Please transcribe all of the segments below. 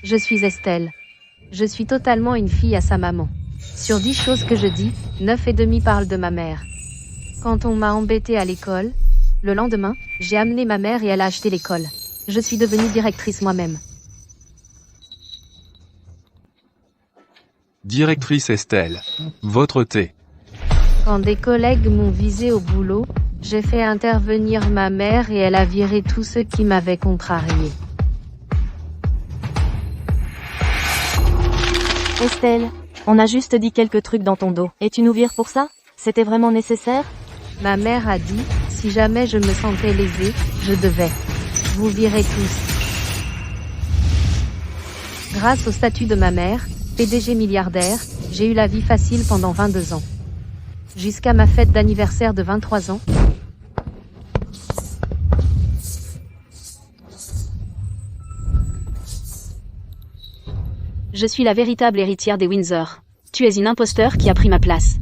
Je suis Estelle. Je suis totalement une fille à sa maman. Sur 10 choses que je dis, 9,5 parlent de ma mère. Quand on m'a embêtée à l'école, le lendemain, j'ai amené ma mère et elle a acheté l'école. Je suis devenue directrice moi-même. Directrice Estelle. Votre thé. Quand des collègues m'ont visé au boulot, j'ai fait intervenir ma mère et elle a viré tous ceux qui m'avaient contrarié. Estelle, on a juste dit quelques trucs dans ton dos. Et tu nous vires pour ça? C'était vraiment nécessaire? Ma mère a dit, si jamais je me sentais lésée, je devais vous virer tous. Grâce au statut de ma mère, PDG milliardaire, j'ai eu la vie facile pendant 22 ans. Jusqu'à ma fête d'anniversaire de 23 ans. Je suis la véritable héritière des Windsor. Tu es une imposteur qui a pris ma place.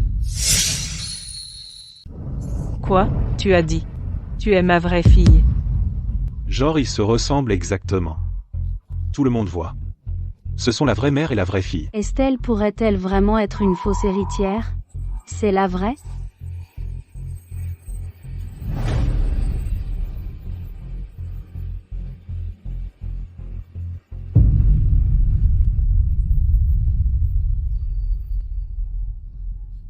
Quoi? Tu as dit. Tu es ma vraie fille. Genre ils se ressemblent exactement. Tout le monde voit. Ce sont la vraie mère et la vraie fille. Estelle pourrait-elle vraiment être une fausse héritière? C'est la vraie?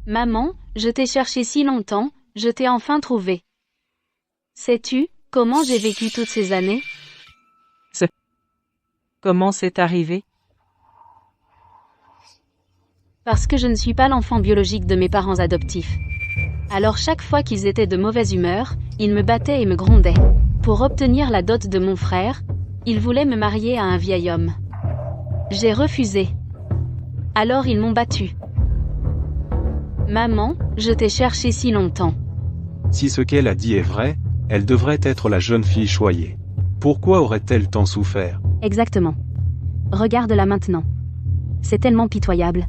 Maman, je t'ai cherché si longtemps, je t'ai enfin trouvé. Sais-tu comment j'ai vécu toutes ces années? Comment c'est arrivé? Parce que je ne suis pas l'enfant biologique de mes parents adoptifs. Alors chaque fois qu'ils étaient de mauvaise humeur, ils me battaient et me grondaient. Pour obtenir la dot de mon frère, ils voulaient me marier à un vieil homme. J'ai refusé. Alors ils m'ont battu. Maman, je t'ai cherché si longtemps. Si ce qu'elle a dit est vrai, elle devrait être la jeune fille choyée. Pourquoi aurait-elle tant souffert? Exactement. Regarde-la maintenant. C'est tellement pitoyable.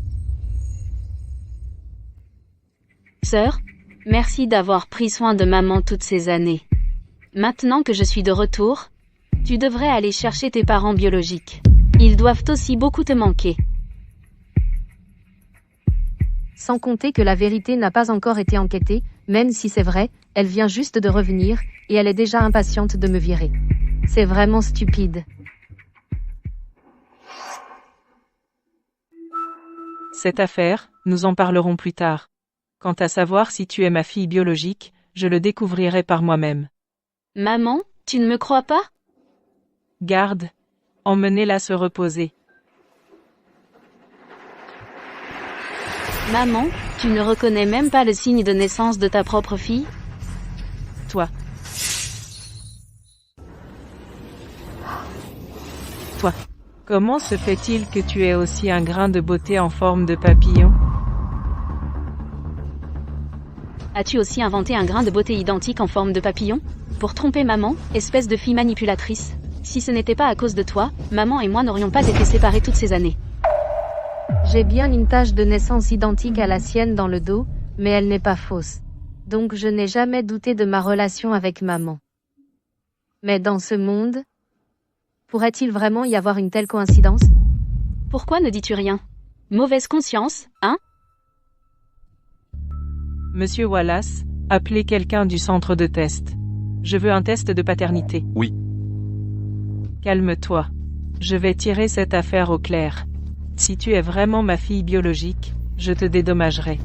Sœur, merci d'avoir pris soin de maman toutes ces années. Maintenant que je suis de retour, tu devrais aller chercher tes parents biologiques. Ils doivent aussi beaucoup te manquer. Sans compter que la vérité n'a pas encore été enquêtée, même si c'est vrai, elle vient juste de revenir, et elle est déjà impatiente de me virer. C'est vraiment stupide. Cette affaire, nous en parlerons plus tard. Quant à savoir si tu es ma fille biologique, je le découvrirai par moi-même. Maman, tu ne me crois pas? Garde. Emmenez-la se reposer. Maman, tu ne reconnais même pas le signe de naissance de ta propre fille? Toi. Comment se fait-il que tu aies aussi un grain de beauté en forme de papillon? As-tu aussi inventé un grain de beauté identique en forme de papillon? Pour tromper maman, espèce de fille manipulatrice. Si ce n'était pas à cause de toi, maman et moi n'aurions pas été séparés toutes ces années. J'ai bien une tache de naissance identique à la sienne dans le dos, mais elle n'est pas fausse. Donc je n'ai jamais douté de ma relation avec maman. Mais dans ce monde, pourrait-il vraiment y avoir une telle coïncidence? Pourquoi ne dis-tu rien? Mauvaise conscience, hein? Monsieur Wallace, appelez quelqu'un du centre de test. Je veux un test de paternité. Oui. Calme-toi. Je vais tirer cette affaire au clair. Si tu es vraiment ma fille biologique, je te dédommagerai.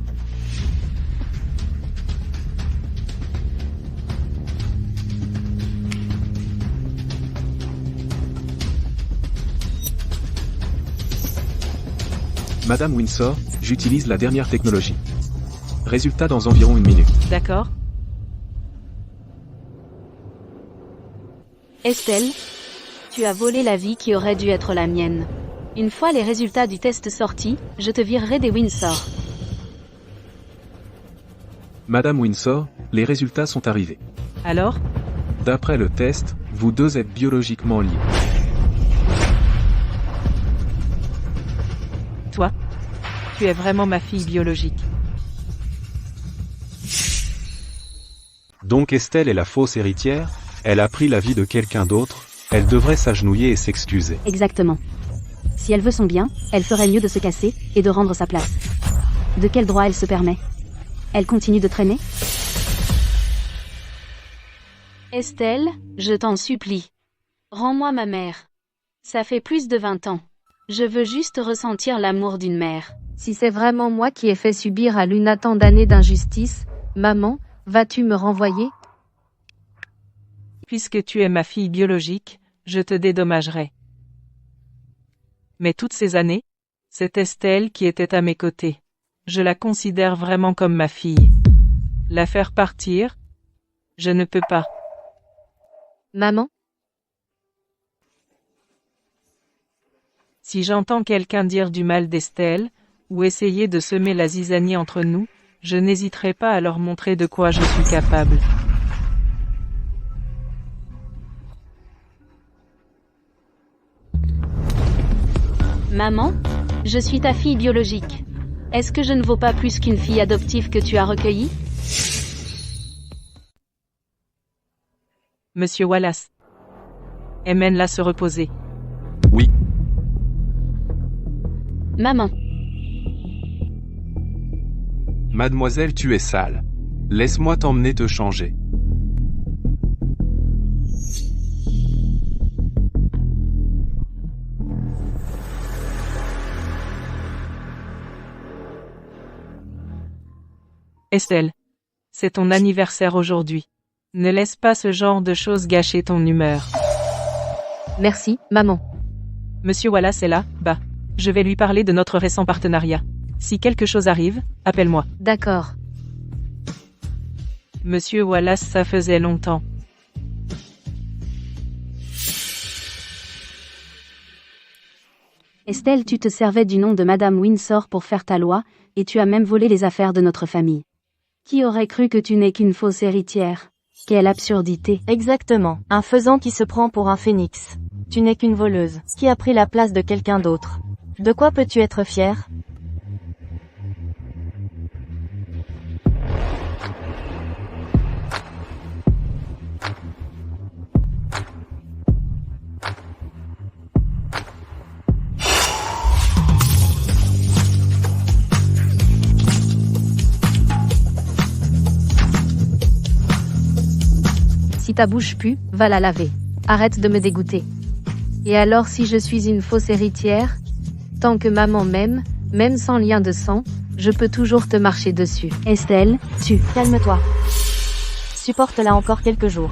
Madame Windsor, j'utilise la dernière technologie. Résultat dans environ 1 minute. D'accord? Estelle, tu as volé la vie qui aurait dû être la mienne. Une fois les résultats du test sortis, je te virerai des Windsor. Madame Windsor, les résultats sont arrivés. Alors? D'après le test, vous deux êtes biologiquement liés. Toi? Tu es vraiment ma fille biologique. Donc Estelle est la fausse héritière? Elle a pris la vie de quelqu'un d'autre? Elle devrait s'agenouiller et s'excuser. Exactement. Si elle veut son bien, elle ferait mieux de se casser, et de rendre sa place. De quel droit elle se permet? Elle continue de traîner? Estelle, je t'en supplie. Rends-moi ma mère. Ça fait plus de 20 ans. Je veux juste ressentir l'amour d'une mère. Si c'est vraiment moi qui ai fait subir à Luna tant d'années d'injustice, maman, vas-tu me renvoyer? Puisque tu es ma fille biologique, je te dédommagerai. Mais toutes ces années, c'est Estelle qui était à mes côtés. Je la considère vraiment comme ma fille. La faire partir? Je ne peux pas. Maman? Si j'entends quelqu'un dire du mal d'Estelle, ou essayer de semer la zizanie entre nous, je n'hésiterai pas à leur montrer de quoi je suis capable. Maman, je suis ta fille biologique. Est-ce que je ne vaux pas plus qu'une fille adoptive que tu as recueillie? Monsieur Wallace. Emmène-la se reposer. Oui. Maman. Mademoiselle, tu es sale. Laisse-moi t'emmener te changer. Estelle. C'est ton anniversaire aujourd'hui. Ne laisse pas ce genre de choses gâcher ton humeur. Merci, maman. Monsieur Wallace est là, bah. Je vais lui parler de notre récent partenariat. Si quelque chose arrive, appelle-moi. D'accord. Monsieur Wallace, ça faisait longtemps. Estelle, tu te servais du nom de Madame Windsor pour faire ta loi, et tu as même volé les affaires de notre famille. Qui aurait cru que tu n'es qu'une fausse héritière? Quelle absurdité. Exactement. Un faisan qui se prend pour un phénix. Tu n'es qu'une voleuse, qui a pris la place de quelqu'un d'autre. De quoi peux-tu être fier? Si ta bouche pue, va la laver. Arrête de me dégoûter. Et alors si je suis une fausse héritière? Tant que maman m'aime, même sans lien de sang, je peux toujours te marcher dessus. Estelle, Calme-toi. Supporte-la encore quelques jours.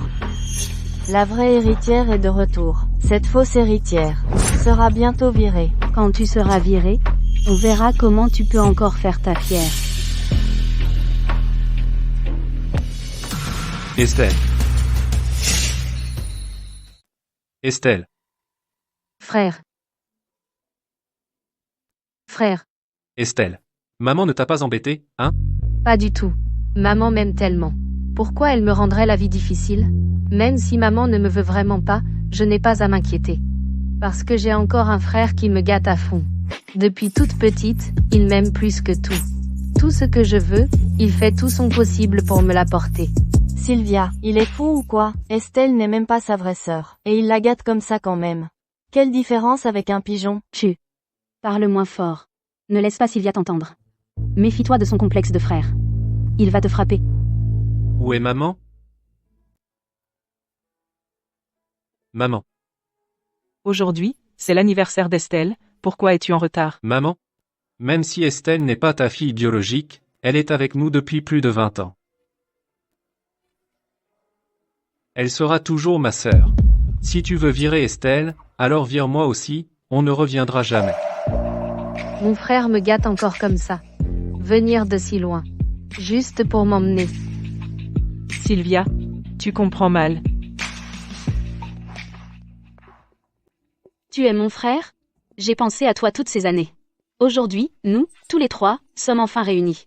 La vraie héritière est de retour. Cette fausse héritière sera bientôt virée. quand tu seras virée, on verra comment tu peux encore faire ta fière. Estelle. Estelle. Frère. Frère. Estelle. Maman ne t'a pas embêté, hein? Pas du tout. Maman m'aime tellement. Pourquoi elle me rendrait la vie difficile? Même si maman ne me veut vraiment pas, je n'ai pas à m'inquiéter. Parce que j'ai encore un frère qui me gâte à fond. Depuis toute petite, il m'aime plus que tout. Tout ce que je veux, il fait tout son possible pour me l'apporter. Sylvia, il est fou ou quoi? Estelle n'est même pas sa vraie sœur. Et il la gâte comme ça quand même. Quelle différence avec un pigeon? Tu. Parle moins fort. Ne laisse pas Sylvia t'entendre. Méfie-toi de son complexe de frère. Il va te frapper. Où est maman? Maman. Aujourd'hui, c'est l'anniversaire d'Estelle, pourquoi es-tu en retard? Maman? Même si Estelle n'est pas ta fille biologique, elle est avec nous depuis plus de 20 ans. Elle sera toujours ma sœur. Si tu veux virer Estelle, alors vire-moi aussi, on ne reviendra jamais. Mon frère me gâte encore comme ça. Venir de si loin. Juste pour m'emmener. Sylvia, tu comprends mal. Tu es mon frère? J'ai pensé à toi toutes ces années. Aujourd'hui, nous, tous les trois, sommes enfin réunis.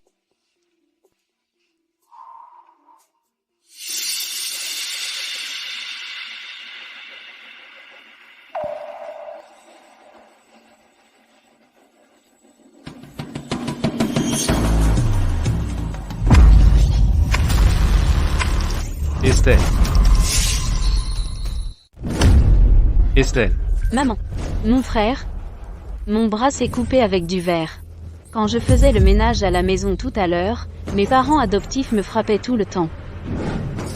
Estelle. Estelle. Maman. Mon frère. Mon bras s'est coupé avec du verre. Quand je faisais le ménage à la maison tout à l'heure, mes parents adoptifs me frappaient tout le temps.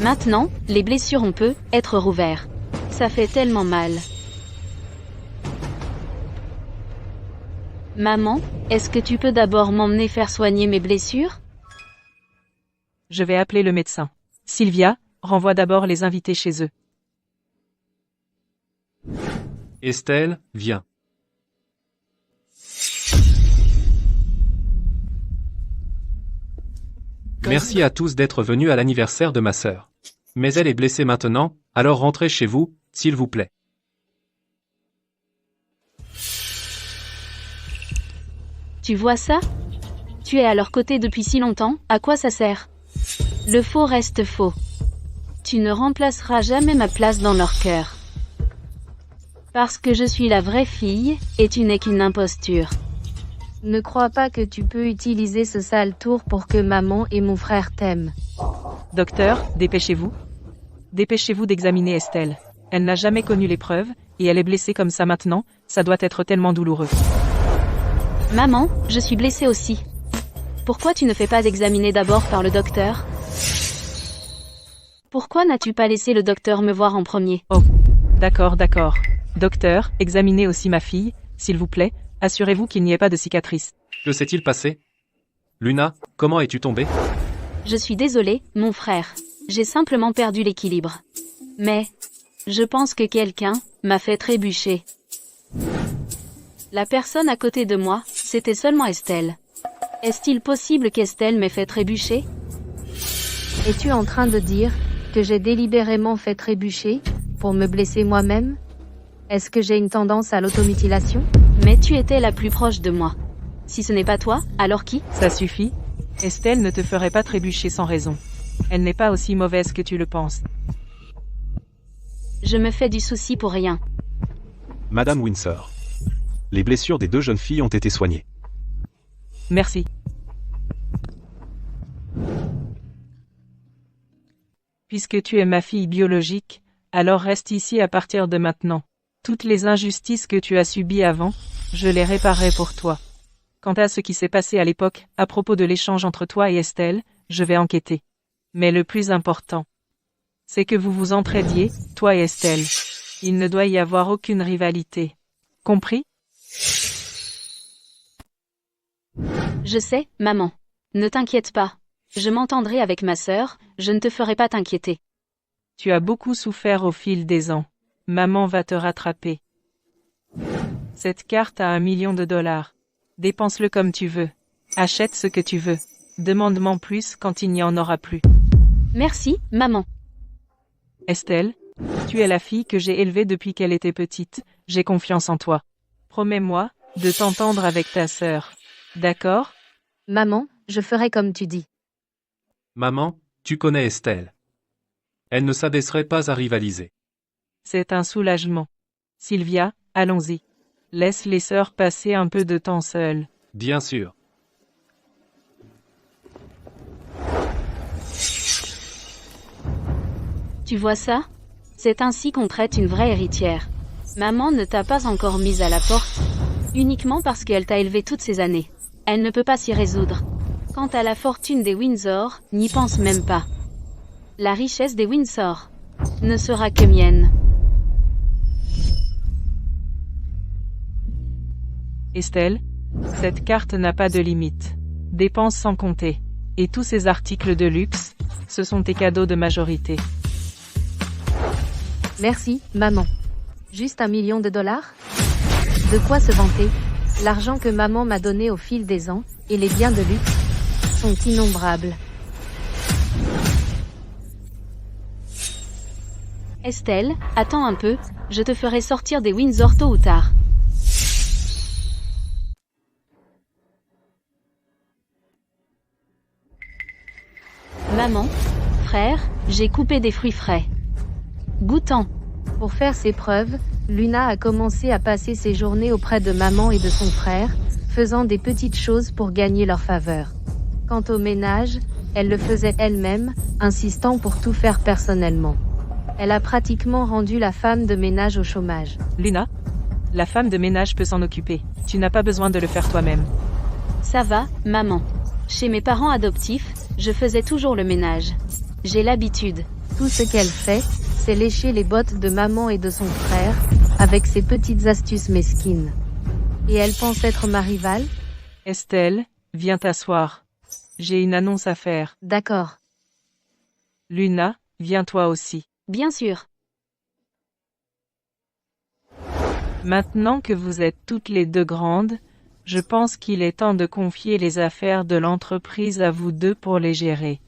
Maintenant, les blessures on peut être rouverts. Ça fait tellement mal. Maman, est-ce que tu peux d'abord m'emmener faire soigner mes blessures? Je vais appeler le médecin. Sylvia, renvoie d'abord les invités chez eux. Estelle, viens. Merci à tous d'être venus à l'anniversaire de ma sœur. Mais elle est blessée maintenant, alors rentrez chez vous, s'il vous plaît. Tu vois ça? Tu es à leur côté depuis si longtemps, à quoi ça sert? Le faux reste faux. Tu ne remplaceras jamais ma place dans leur cœur. Parce que je suis la vraie fille, et tu n'es qu'une imposture. Ne crois pas que tu peux utiliser ce sale tour pour que maman et mon frère t'aiment. Docteur, dépêchez-vous. Dépêchez-vous d'examiner Estelle. Elle n'a jamais connu l'épreuve, et elle est blessée comme ça maintenant, ça doit être tellement douloureux. Maman, je suis blessée aussi. Pourquoi tu ne fais pas examiner d'abord par le docteur? Pourquoi n'as-tu pas laissé le docteur me voir en premier? Oh, d'accord. Docteur, examinez aussi ma fille, s'il vous plaît, assurez-vous qu'il n'y ait pas de cicatrice. Que s'est-il passé? Luna, comment es-tu tombée? Je suis désolée, mon frère. J'ai simplement perdu l'équilibre. Mais, je pense que quelqu'un m'a fait trébucher. La personne à côté de moi, c'était seulement Estelle. Est-il possible qu'Estelle m'ait fait trébucher? Es-tu en train de dire que j'ai délibérément fait trébucher pour me blesser moi-même? Est-ce que j'ai une tendance à l'automutilation? Mais tu étais la plus proche de moi. Si ce n'est pas toi, alors qui? Ça suffit. Estelle ne te ferait pas trébucher sans raison. Elle n'est pas aussi mauvaise que tu le penses. Je me fais du souci pour rien. Madame Windsor. Les blessures des deux jeunes filles ont été soignées. Merci. Puisque tu es ma fille biologique, alors reste ici à partir de maintenant. Toutes les injustices que tu as subies avant, je les réparerai pour toi. Quant à ce qui s'est passé à l'époque, à propos de l'échange entre toi et Estelle, je vais enquêter. Mais le plus important, c'est que vous vous entraidiez, toi et Estelle. Il ne doit y avoir aucune rivalité. Compris? Je sais, maman. Ne t'inquiète pas. Je m'entendrai avec ma sœur, je ne te ferai pas t'inquiéter. Tu as beaucoup souffert au fil des ans. Maman va te rattraper. Cette carte a $1 million. Dépense-le comme tu veux. Achète ce que tu veux. Demande-moi plus quand il n'y en aura plus. Merci, maman. Estelle, tu es la fille que j'ai élevée depuis qu'elle était petite. J'ai confiance en toi. Promets-moi de t'entendre avec ta sœur. D'accord? Maman, je ferai comme tu dis. Maman, tu connais Estelle. Elle ne s'abaisserait pas à rivaliser. C'est un soulagement. Sylvia, allons-y. Laisse les sœurs passer un peu de temps seules. Bien sûr. Tu vois ça? C'est ainsi qu'on traite une vraie héritière. Maman ne t'a pas encore mise à la porte, uniquement parce qu'elle t'a élevé toutes ces années. Elle ne peut pas s'y résoudre. Quant à la fortune des Windsor, n'y pense même pas. La richesse des Windsor ne sera que mienne. Estelle, cette carte n'a pas de limite. Dépense sans compter. Et tous ces articles de luxe, ce sont tes cadeaux de majorité. Merci, maman. Juste $1 million? De quoi se vanter? L'argent que maman m'a donné au fil des ans, et les biens de luxe, sont innombrables. Estelle, attends un peu, je te ferai sortir des Windsor tôt ou tard. Maman, frère, j'ai coupé des fruits frais. Goûtant. Pour faire ses preuves, Luna a commencé à passer ses journées auprès de maman et de son frère, faisant des petites choses pour gagner leur faveur. Quant au ménage, elle le faisait elle-même, insistant pour tout faire personnellement. Elle a pratiquement rendu la femme de ménage au chômage. Luna, La femme de ménage peut s'en occuper. Tu n'as pas besoin de le faire toi-même. Ça va, maman. Chez mes parents adoptifs, je faisais toujours le ménage. J'ai l'habitude. Tout ce qu'elle fait, c'est lécher les bottes de maman et de son frère, avec ses petites astuces mesquines. Et elle pense être ma rivale? Estelle, viens t'asseoir. J'ai une annonce à faire. D'accord. Luna, viens toi aussi. Bien sûr. Maintenant que vous êtes toutes les deux grandes, je pense qu'il est temps de confier les affaires de l'entreprise à vous deux pour les gérer.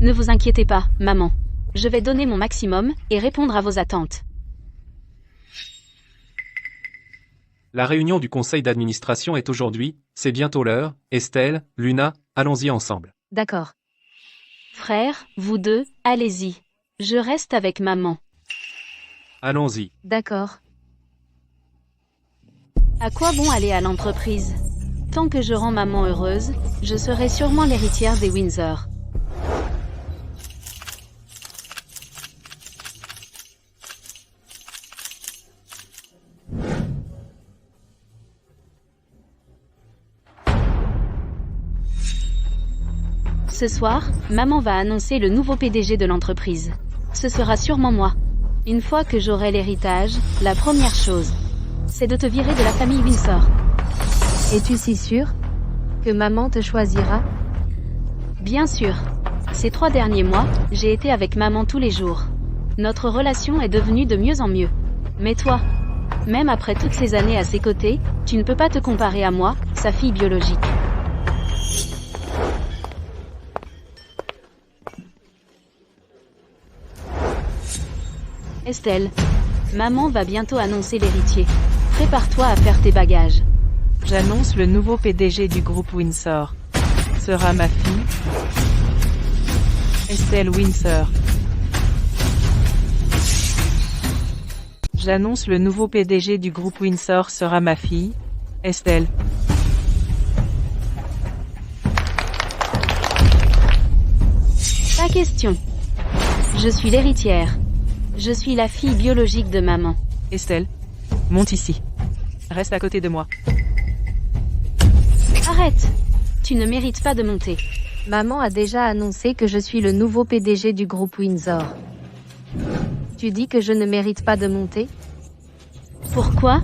Ne vous inquiétez pas, maman. Je vais donner mon maximum et répondre à vos attentes. La réunion du conseil d'administration est aujourd'hui, c'est bientôt l'heure. Estelle, Luna, allons-y ensemble. D'accord. Frères, vous deux, allez-y. Je reste avec maman. Allons-y. D'accord. À quoi bon aller à l'entreprise? Tant que je rends maman heureuse, je serai sûrement l'héritière des Windsor. Ce soir, maman va annoncer le nouveau PDG de l'entreprise. Ce sera sûrement moi. Une fois que j'aurai l'héritage, la première chose, c'est de te virer de la famille Windsor. Es-tu si sûre que maman te choisira? Bien sûr. Ces 3 derniers mois, j'ai été avec maman tous les jours. Notre relation est devenue de mieux en mieux. Mais toi, même après toutes ces années à ses côtés, tu ne peux pas te comparer à moi, sa fille biologique. Estelle, maman va bientôt annoncer l'héritier. Prépare-toi à faire tes bagages. J'annonce le nouveau PDG du groupe Windsor. Sera ma fille, Estelle Windsor. J'annonce le nouveau PDG du groupe Windsor sera ma fille, Estelle. Pas question. Je suis l'héritière. Je suis la fille biologique de maman. Estelle, monte ici. Reste à côté de moi. Arrête. Tu ne mérites pas de monter. Maman a déjà annoncé que je suis le nouveau PDG du groupe Windsor. Tu dis que je ne mérite pas de monter? Pourquoi?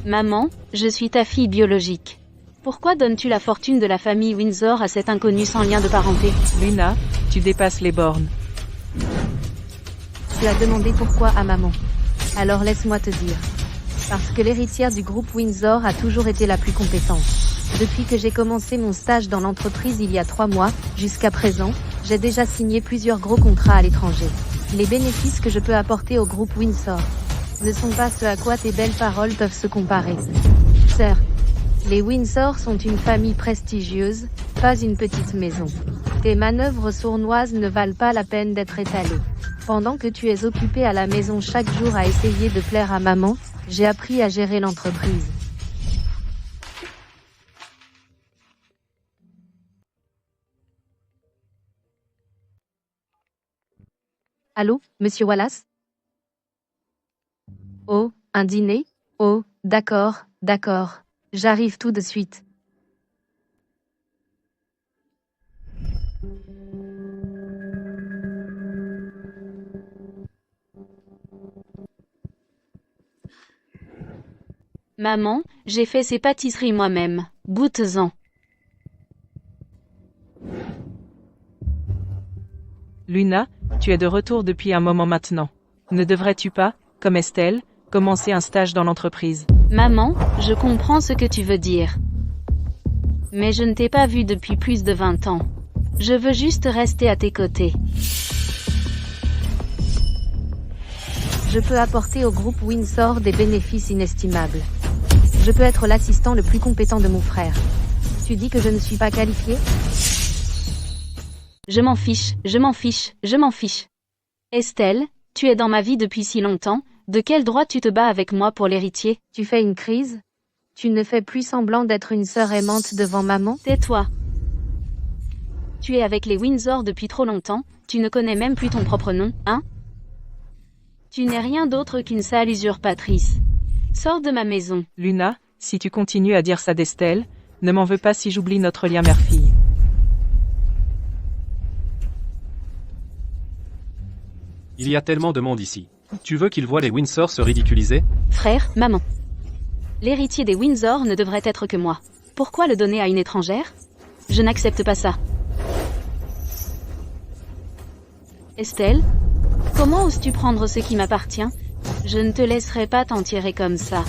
Maman, je suis ta fille biologique. Pourquoi donnes-tu la fortune de la famille Windsor à cet inconnu sans lien de parenté? Luna, tu dépasses les bornes. Tu as demandé pourquoi à maman. Alors laisse-moi te dire. Parce que l'héritière du groupe Windsor a toujours été la plus compétente. Depuis que j'ai commencé mon stage dans l'entreprise il y a 3 mois, jusqu'à présent, j'ai déjà signé plusieurs gros contrats à l'étranger. Les bénéfices que je peux apporter au groupe Windsor ne sont pas ce à quoi tes belles paroles peuvent se comparer. Sœur, les Windsor sont une famille prestigieuse, pas une petite maison. Tes manœuvres sournoises ne valent pas la peine d'être étalées. Pendant que tu es occupé à la maison chaque jour à essayer de plaire à maman, j'ai appris à gérer l'entreprise. Allô, monsieur Wallace? Oh, un dîner? Oh, d'accord, d'accord. J'arrive tout de suite. Maman, j'ai fait ces pâtisseries moi-même. Goûte-en. Luna, tu es de retour depuis un moment maintenant. Ne devrais-tu pas, comme Estelle, commencer un stage dans l'entreprise? Maman, je comprends ce que tu veux dire. Mais je ne t'ai pas vue depuis plus de 20 ans. Je veux juste rester à tes côtés. Je peux apporter au groupe Windsor des bénéfices inestimables. Je peux être l'assistant le plus compétent de mon frère. Tu dis que je ne suis pas qualifiée? Je m'en fiche, je m'en fiche, je m'en fiche. Estelle, tu es dans ma vie depuis si longtemps, de quel droit tu te bats avec moi pour l'héritier? Tu fais une crise? Tu ne fais plus semblant d'être une sœur aimante devant maman? Tais-toi. Tu es avec les Windsor depuis trop longtemps, tu ne connais même plus ton propre nom, hein? Tu n'es rien d'autre qu'une sale usurpatrice. Sors de ma maison. Luna, si tu continues à dire ça d'Estelle, ne m'en veux pas si j'oublie notre lien mère-fille. Il y a tellement de monde ici. Tu veux qu'ils voient les Windsor se ridiculiser? Frère, maman. L'héritier des Windsor ne devrait être que moi. Pourquoi le donner à une étrangère? Je n'accepte pas ça. Estelle? Comment oses-tu prendre ce qui m'appartient? Je ne te laisserai pas t'en tirer comme ça.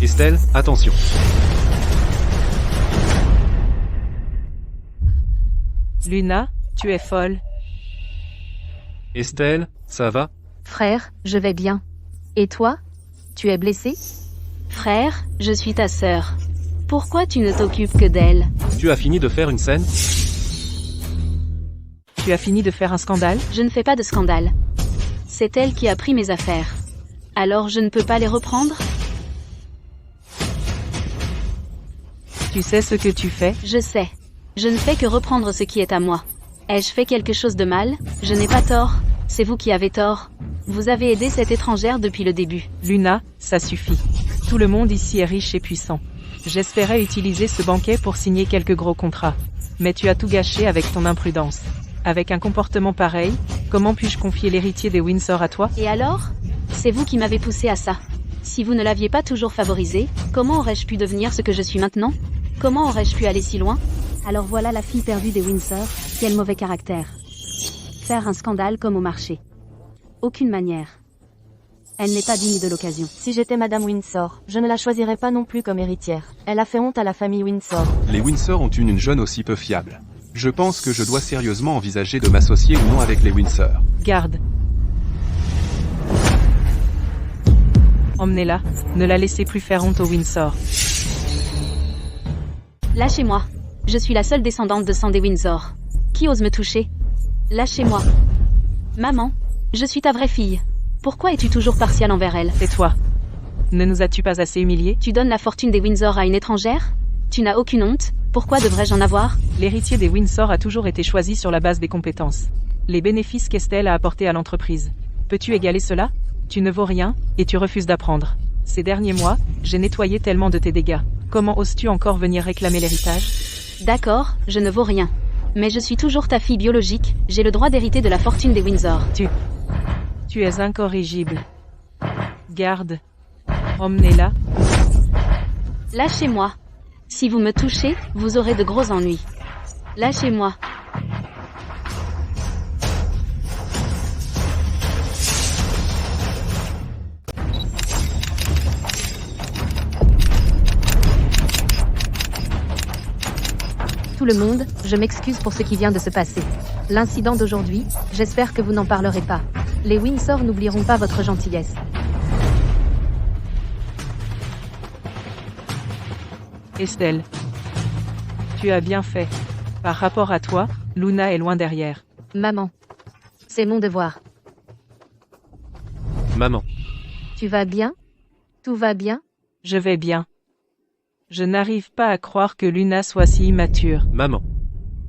Estelle, attention. Luna, tu es folle. Estelle, ça va? Frère, je vais bien. Et toi? Tu es blessé? Frère, je suis ta sœur. Pourquoi tu ne t'occupes que d'elle? Tu as fini de faire une scène? Tu as fini de faire un scandale? Je ne fais pas de scandale. C'est elle qui a pris mes affaires. Alors je ne peux pas les reprendre? Tu sais ce que tu fais? Je sais. Je ne fais que reprendre ce qui est à moi. Ai-je fait quelque chose de mal? Je n'ai pas tort. C'est vous qui avez tort. Vous avez aidé cette étrangère depuis le début. Luna, ça suffit. Tout le monde ici est riche et puissant. J'espérais utiliser ce banquet pour signer quelques gros contrats. Mais tu as tout gâché avec ton imprudence. Avec un comportement pareil, comment puis-je confier l'héritier des Windsor à toi? Et alors? C'est vous qui m'avez poussé à ça. Si vous ne l'aviez pas toujours favorisé, comment aurais-je pu devenir ce que je suis maintenant? Comment aurais-je pu aller si loin? Alors voilà la fille perdue des Windsor, quel mauvais caractère. Faire un scandale comme au marché. Aucune manière. Elle n'est pas digne de l'occasion. Si j'étais Madame Windsor, je ne la choisirais pas non plus comme héritière. Elle a fait honte à la famille Windsor. Les Windsor ont une jeune aussi peu fiable. Je pense que je dois sérieusement envisager de m'associer ou non avec les Windsor. Garde. Emmenez-la, ne la laissez plus faire honte aux Windsor. Lâchez-moi. Je suis la seule descendante de sang des Windsor. Qui ose me toucher? Lâchez-moi. Maman, je suis ta vraie fille. Pourquoi es-tu toujours partiale envers elle? Tais-toi. Ne nous as-tu pas assez humiliés? Tu donnes la fortune des Windsor à une étrangère? Tu n'as aucune honte? Pourquoi devrais-je en avoir? L'héritier des Windsor a toujours été choisi sur la base des compétences. Les bénéfices qu'Estelle a apportés à l'entreprise. Peux-tu égaler cela? Tu ne vaux rien, et tu refuses d'apprendre. Ces derniers mois, j'ai nettoyé tellement de tes dégâts. Comment oses-tu encore venir réclamer l'héritage? D'accord, je ne vaux rien. Mais je suis toujours ta fille biologique, j'ai le droit d'hériter de la fortune des Windsor. Tu es incorrigible. Garde. Emmenez-la. Lâchez-moi. Si vous me touchez, vous aurez de gros ennuis. Lâchez-moi. Tout le monde, je m'excuse pour ce qui vient de se passer. L'incident d'aujourd'hui, j'espère que vous n'en parlerez pas. Les Windsor n'oublieront pas votre gentillesse. Estelle. Tu as bien fait. Par rapport à toi, Luna est loin derrière. Maman. C'est mon devoir. Maman. Tu vas bien? Tout va bien? Je vais bien. Je n'arrive pas à croire que Luna soit si immature. Maman.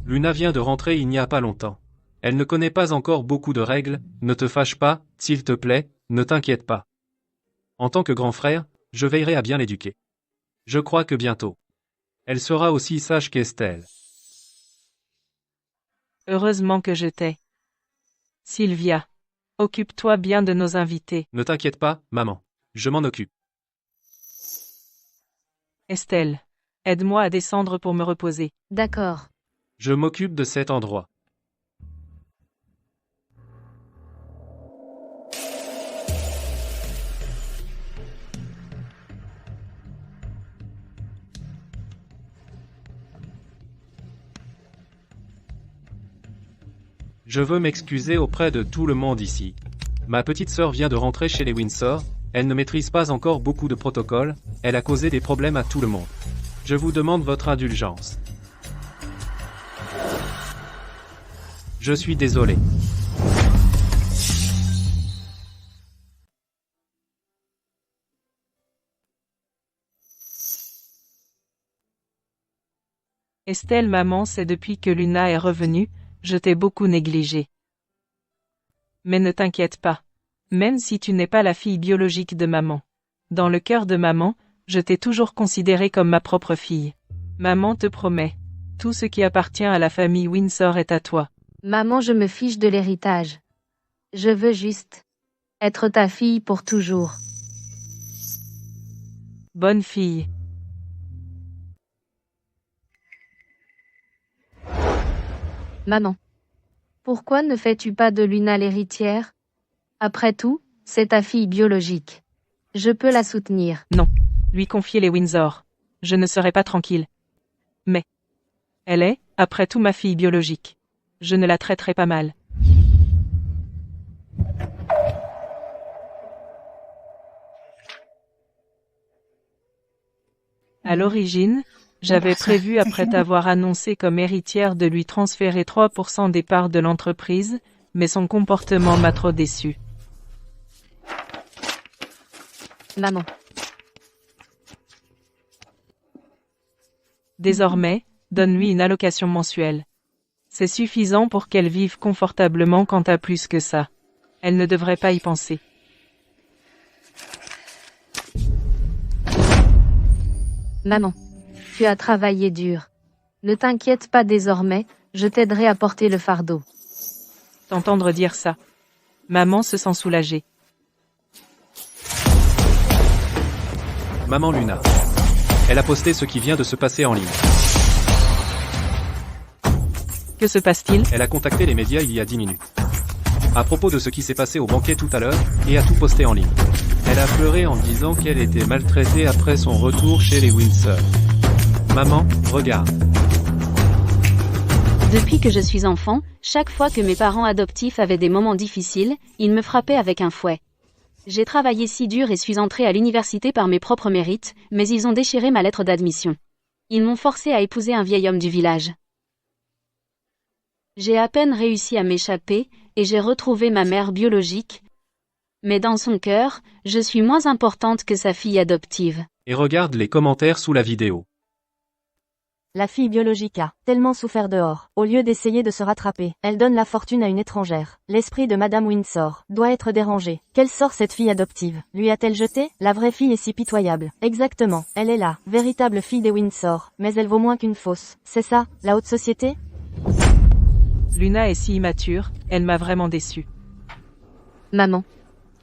Luna vient de rentrer il n'y a pas longtemps. Elle ne connaît pas encore beaucoup de règles, ne te fâche pas, s'il te plaît, ne t'inquiète pas. En tant que grand frère, je veillerai à bien l'éduquer. Je crois que bientôt, elle sera aussi sage qu'Estelle. Heureusement que je t'ai. Sylvia. Occupe-toi bien de nos invités. Ne t'inquiète pas, maman. Je m'en occupe. Estelle. Aide-moi à descendre pour me reposer. D'accord. Je m'occupe de cet endroit. Je veux m'excuser auprès de tout le monde ici. Ma petite sœur vient de rentrer chez les Windsor, elle ne maîtrise pas encore beaucoup de protocoles, elle a causé des problèmes à tout le monde. Je vous demande votre indulgence. Je suis désolé. Estelle maman, c'est depuis que Luna est revenue, Je t'ai beaucoup négligé. Mais ne t'inquiète pas. Même si tu n'es pas la fille biologique de maman. Dans le cœur de maman, je t'ai toujours considérée comme ma propre fille. Maman te promet. Tout ce qui appartient à la famille Windsor est à toi. Maman, je me fiche de l'héritage. Je veux juste être ta fille pour toujours. Bonne fille. Maman. Pourquoi ne fais-tu pas de Luna l'héritière? Après tout, c'est ta fille biologique. Je peux la soutenir. Non. Lui confier les Windsor. Je ne serai pas tranquille. Mais elle est, après tout, ma fille biologique. Je ne la traiterai pas mal. À l'origine, j'avais prévu, après t'avoir annoncé comme héritière, de lui transférer 3% des parts de l'entreprise, mais son comportement m'a trop déçu. Maman. Désormais, donne-lui une allocation mensuelle. C'est suffisant pour qu'elle vive confortablement quant à plus que ça. Elle ne devrait pas y penser. Maman. Tu as travaillé dur. Ne t'inquiète pas désormais, je t'aiderai à porter le fardeau. T'entendre dire ça. Maman se sent soulagée. Maman Luna. Elle a posté ce qui vient de se passer en ligne. Que se passe-t-il? Elle a contacté les médias il y a 10 minutes. À propos de ce qui s'est passé au banquet tout à l'heure, et a tout posté en ligne. Elle a pleuré en disant qu'elle était maltraitée après son retour chez les Windsor. Maman, regarde. Depuis que je suis enfant, chaque fois que mes parents adoptifs avaient des moments difficiles, ils me frappaient avec un fouet. J'ai travaillé si dur et suis entrée à l'université par mes propres mérites, mais ils ont déchiré ma lettre d'admission. Ils m'ont forcé à épouser un vieil homme du village. J'ai à peine réussi à m'échapper, et j'ai retrouvé ma mère biologique. Mais dans son cœur, je suis moins importante que sa fille adoptive. Et regarde les commentaires sous la vidéo. La fille biologique a tellement souffert dehors. Au lieu d'essayer de se rattraper, elle donne la fortune à une étrangère. L'esprit de Madame Windsor doit être dérangé. Quel sort cette fille adoptive lui a-t-elle jeté? La vraie fille est si pitoyable. Exactement, elle est la véritable fille des Windsor, mais elle vaut moins qu'une fausse. C'est ça, la haute société? Luna est si immature, elle m'a vraiment déçue. Maman.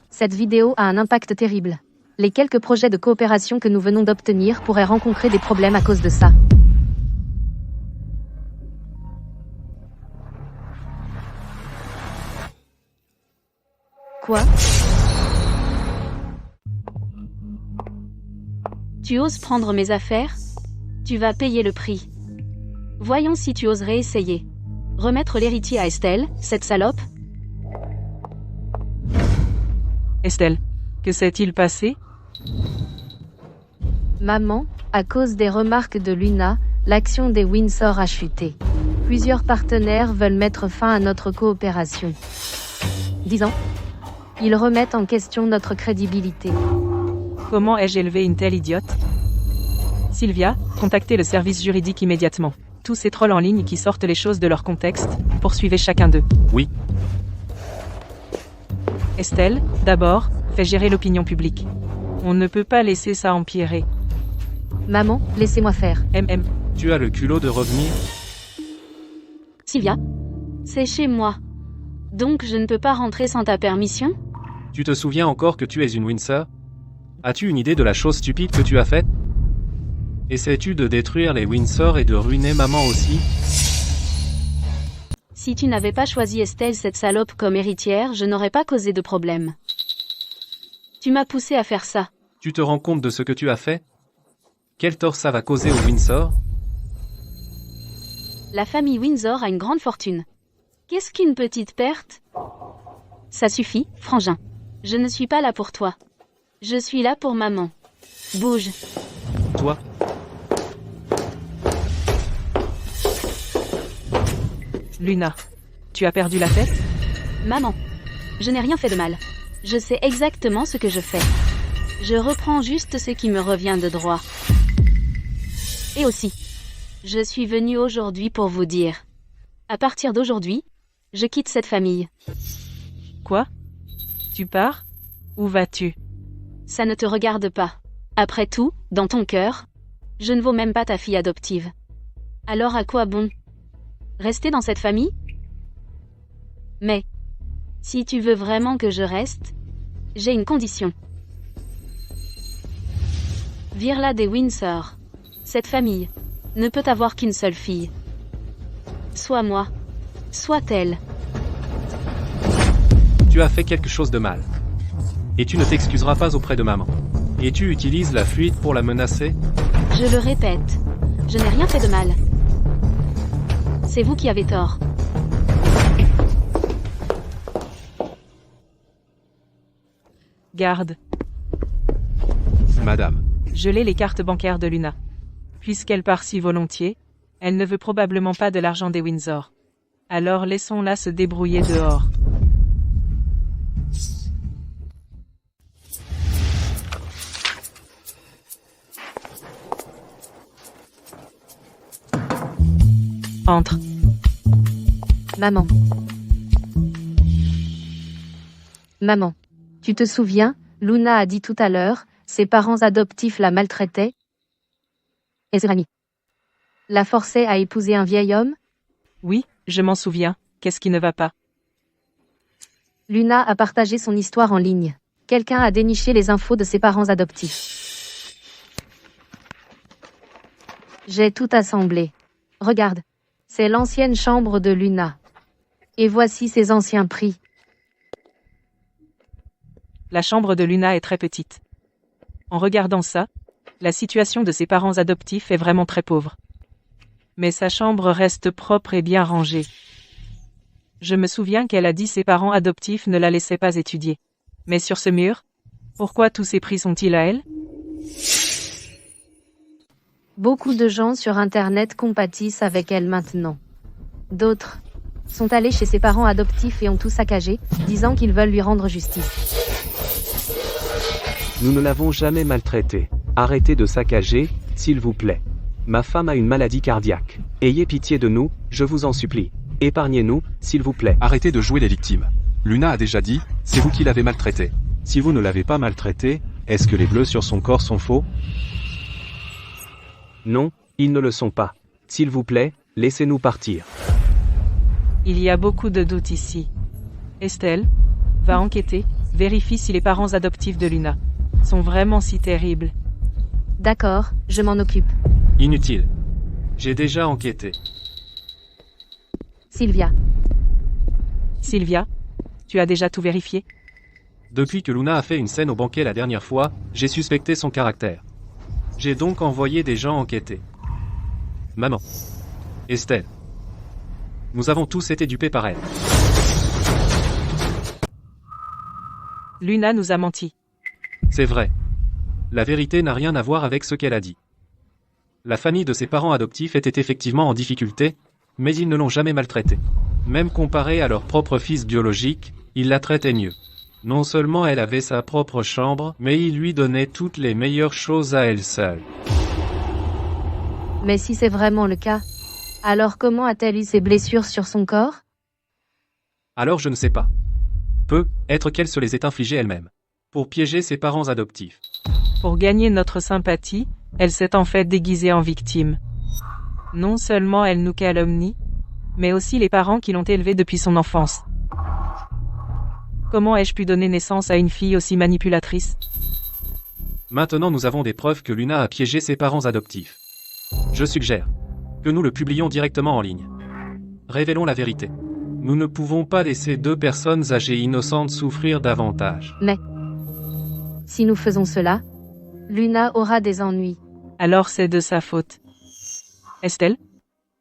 Cette vidéo a un impact terrible. Les quelques projets de coopération que nous venons d'obtenir pourraient rencontrer des problèmes à cause de ça. Quoi? Tu oses prendre mes affaires? Tu vas payer le prix. Voyons si tu oserais essayer. Remettre l'héritier à Estelle, cette salope? Estelle, que s'est-il passé? Maman, à cause des remarques de Luna, l'action des Windsor a chuté. Plusieurs partenaires veulent mettre fin à notre coopération. Disons, ils remettent en question notre crédibilité. Comment ai-je élevé une telle idiote? Sylvia, contactez le service juridique immédiatement. Tous ces trolls en ligne qui sortent les choses de leur contexte, poursuivez chacun d'eux. Oui. Estelle, d'abord, fais gérer l'opinion publique. On ne peut pas laisser ça empirer. Maman, laissez-moi faire. Tu as le culot de revenir? Sylvia? C'est chez moi. Donc je ne peux pas rentrer sans ta permission? Tu te souviens encore que tu es une Windsor? As-tu une idée de la chose stupide que tu as faite? Essaies-tu de détruire les Windsor et de ruiner maman aussi? Si tu n'avais pas choisi Estelle cette salope comme héritière, je n'aurais pas causé de problème. Tu m'as poussé à faire ça. Tu te rends compte de ce que tu as fait? Quel tort ça va causer aux Windsor? La famille Windsor a une grande fortune. Qu'est-ce qu'une petite perte? Ça suffit, frangin. Je ne suis pas là pour toi. Je suis là pour maman. Bouge. Toi? Luna, tu as perdu la tête? Maman. Je n'ai rien fait de mal. Je sais exactement ce que je fais. Je reprends juste ce qui me revient de droit. Et aussi, je suis venue aujourd'hui pour vous dire. À partir d'aujourd'hui, je quitte cette famille. Quoi? Tu pars? Où vas-tu? Ça ne te regarde pas. Après tout, dans ton cœur, je ne vaux même pas ta fille adoptive. Alors à quoi bon? Rester dans cette famille? Mais, si tu veux vraiment que je reste, j'ai une condition. Vire-la des Windsor. Cette famille ne peut avoir qu'une seule fille. Soit moi, soit elle. Tu as fait quelque chose de mal. Et tu ne t'excuseras pas auprès de maman. Et tu utilises la fuite pour la menacer? Je le répète, je n'ai rien fait de mal. C'est vous qui avez tort. Garde. Madame. Gelez les cartes bancaires de Luna. Puisqu'elle part si volontiers, elle ne veut probablement pas de l'argent des Windsor. Alors laissons-la se débrouiller dehors. Entre. Maman. Maman. Tu te souviens, Luna a dit tout à l'heure, ses parents adoptifs la maltraitaient? Ezrani. La forçait à épouser un vieil homme? Oui, je m'en souviens. Qu'est-ce qui ne va pas? Luna a partagé son histoire en ligne. Quelqu'un a déniché les infos de ses parents adoptifs. J'ai tout assemblé. Regarde. C'est l'ancienne chambre de Luna. Et voici ses anciens prix. La chambre de Luna est très petite. En regardant ça, la situation de ses parents adoptifs est vraiment très pauvre. Mais sa chambre reste propre et bien rangée. Je me souviens qu'elle a dit ses parents adoptifs ne la laissaient pas étudier. Mais sur ce mur, pourquoi tous ces prix sont-ils à elle? Beaucoup de gens sur Internet compatissent avec elle maintenant. D'autres sont allés chez ses parents adoptifs et ont tout saccagé, disant qu'ils veulent lui rendre justice. Nous ne l'avons jamais maltraitée. Arrêtez de saccager, s'il vous plaît. Ma femme a une maladie cardiaque. Ayez pitié de nous, je vous en supplie. Épargnez-nous, s'il vous plaît. Arrêtez de jouer les victimes. Luna a déjà dit, c'est vous qui l'avez maltraitée. Si vous ne l'avez pas maltraitée, est-ce que les bleus sur son corps sont faux? Non, ils ne le sont pas. S'il vous plaît, laissez-nous partir. Il y a beaucoup de doutes ici. Estelle, va enquêter, vérifie si les parents adoptifs de Luna sont vraiment si terribles. D'accord, je m'en occupe. Inutile. J'ai déjà enquêté. Sylvia. Sylvia, tu as déjà tout vérifié? Depuis que Luna a fait une scène au banquet la dernière fois, j'ai suspecté son caractère. J'ai donc envoyé des gens enquêter. Maman. Estelle. Nous avons tous été dupés par elle. Luna nous a menti. C'est vrai. La vérité n'a rien à voir avec ce qu'elle a dit. La famille de ses parents adoptifs était effectivement en difficulté, mais ils ne l'ont jamais maltraitée. Même comparé à leur propre fils biologique, ils la traitaient mieux. Non seulement elle avait sa propre chambre, mais ils lui donnaient toutes les meilleures choses à elle seule. Mais si c'est vraiment le cas, alors comment a-t-elle eu ces blessures sur son corps? Alors je ne sais pas. Peut-être qu'elle se les est infligées elle-même. Pour piéger ses parents adoptifs. Pour gagner notre sympathie, elle s'est en fait déguisée en victime. Non seulement elle nous calomnie, mais aussi les parents qui l'ont élevée depuis son enfance. Comment ai-je pu donner naissance à une fille aussi manipulatrice? Maintenant nous avons des preuves que Luna a piégé ses parents adoptifs. Je suggère que nous le publions directement en ligne. Révélons la vérité. Nous ne pouvons pas laisser deux personnes âgées innocentes souffrir davantage. Mais si nous faisons cela, Luna aura des ennuis. Alors c'est de sa faute. Estelle,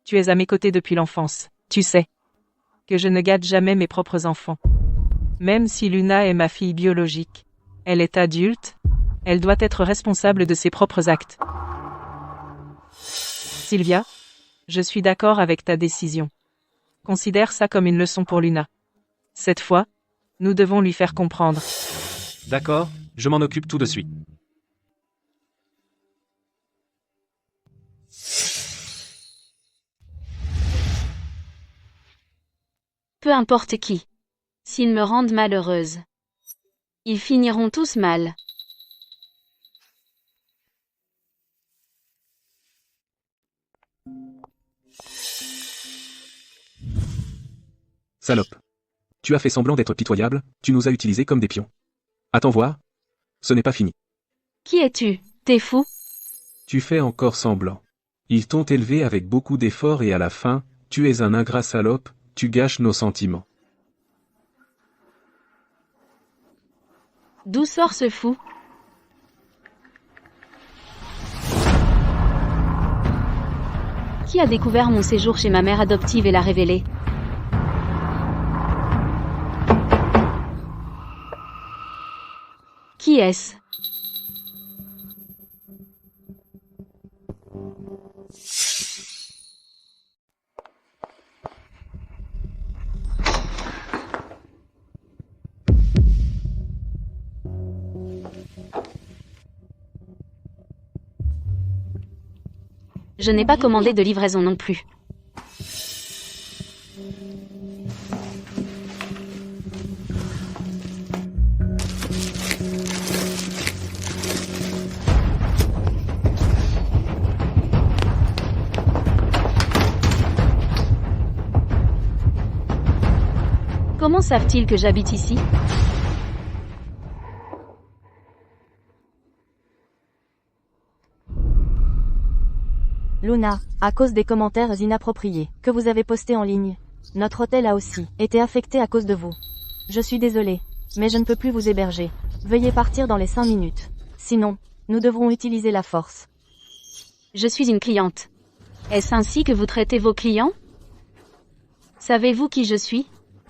tu es à mes côtés depuis l'enfance. Tu sais que je ne gâte jamais mes propres enfants. Même si Luna est ma fille biologique, elle est adulte, elle doit être responsable de ses propres actes. Sylvia, je suis d'accord avec ta décision. Considère ça comme une leçon pour Luna. Cette fois, nous devons lui faire comprendre. D'accord, je m'en occupe tout de suite. Peu importe qui. S'ils me rendent malheureuse. Ils finiront tous mal. Salope. Tu as fait semblant d'être pitoyable, tu nous as utilisés comme des pions. Attends voir. Ce n'est pas fini. Qui es-tu? T'es fou? Tu fais encore semblant. Ils t'ont élevé avec beaucoup d'efforts et à la fin, tu es un ingrat salope, tu gâches nos sentiments. D'où sort ce fou? Qui a découvert mon séjour chez ma mère adoptive et l'a révélé? Qui est-ce? Je n'ai pas commandé de livraison non plus. Comment savent-ils que j'habite ici? Luna, à cause des commentaires inappropriés que vous avez postés en ligne. Notre hôtel a aussi été affecté à cause de vous. Je suis désolée, mais je ne peux plus vous héberger. Veuillez partir dans les 5 minutes. Sinon, nous devrons utiliser la force. Je suis une cliente. Est-ce ainsi que vous traitez vos clients? Savez-vous qui je suis?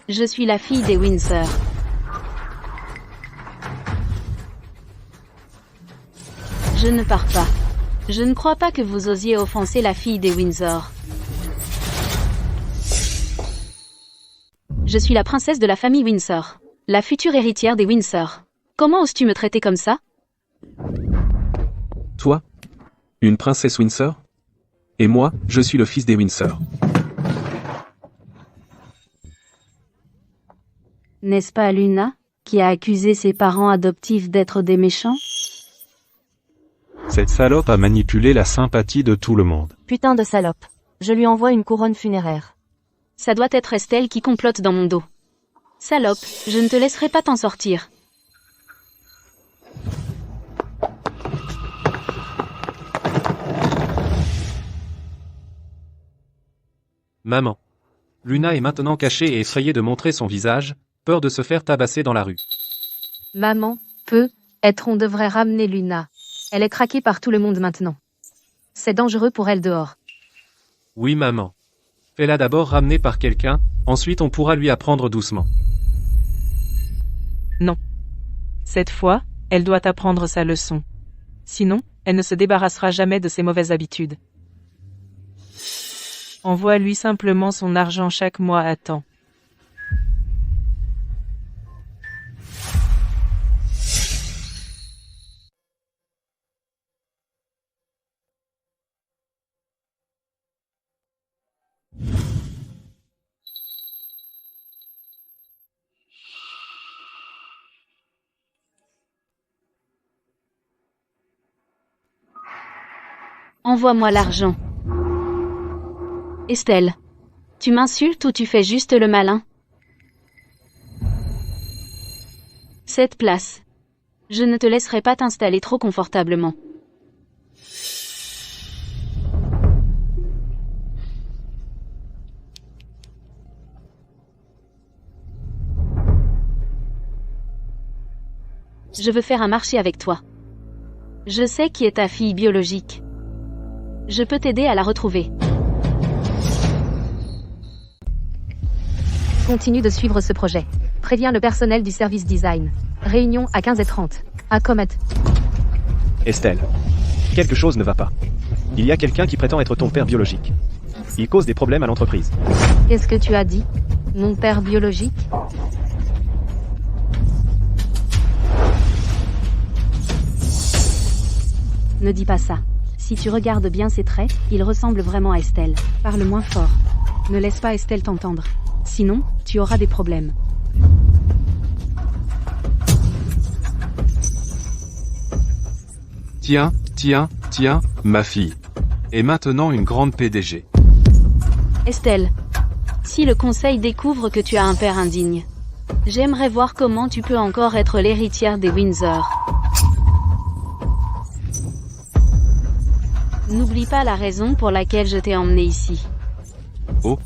Je suis la fille des Windsor. Je ne pars pas. Je ne crois pas que vous osiez offenser la fille des Windsor. Je suis la princesse de la famille Windsor, la future héritière des Windsor. Comment oses-tu me traiter comme ça? Toi? Une princesse Windsor? Et moi, je suis le fils des Windsor. N'est-ce pas Luna, qui a accusé ses parents adoptifs d'être des méchants? Cette salope a manipulé la sympathie de tout le monde. Putain de salope. Je lui envoie une couronne funéraire. Ça doit être Estelle qui complote dans mon dos. Salope, je ne te laisserai pas t'en sortir. Maman. Luna est maintenant cachée et effrayée de montrer son visage, peur de se faire tabasser dans la rue. Maman, peut-être on devrait ramener Luna. Elle est traquée par tout le monde maintenant. C'est dangereux pour elle dehors. Oui maman. Fais-la d'abord ramener par quelqu'un, ensuite on pourra lui apprendre doucement. Non. Cette fois, elle doit apprendre sa leçon. Sinon, elle ne se débarrassera jamais de ses mauvaises habitudes. Envoie-lui simplement son argent chaque mois à temps. Envoie-moi l'argent. Estelle. Tu m'insultes ou tu fais juste le malin? Cette place. Je ne te laisserai pas t'installer trop confortablement. Je veux faire un marché avec toi. Je sais qui est ta fille biologique. Je peux t'aider à la retrouver. Continue de suivre ce projet. Préviens le personnel du service design. Réunion à 15h30. À Comet. Estelle. Quelque chose ne va pas. Il y a quelqu'un qui prétend être ton père biologique. Il cause des problèmes à l'entreprise. Qu'est-ce que tu as dit? Mon père biologique? Ne dis pas ça. Si tu regardes bien ses traits, il ressemble vraiment à Estelle. Parle moins fort. Ne laisse pas Estelle t'entendre. Sinon, tu auras des problèmes. Tiens, ma fille. Et maintenant une grande PDG. Estelle, si le conseil découvre que tu as un père indigne, j'aimerais voir comment tu peux encore être l'héritière des Windsor. N'oublie pas la raison pour laquelle je t'ai emmené ici. Oh.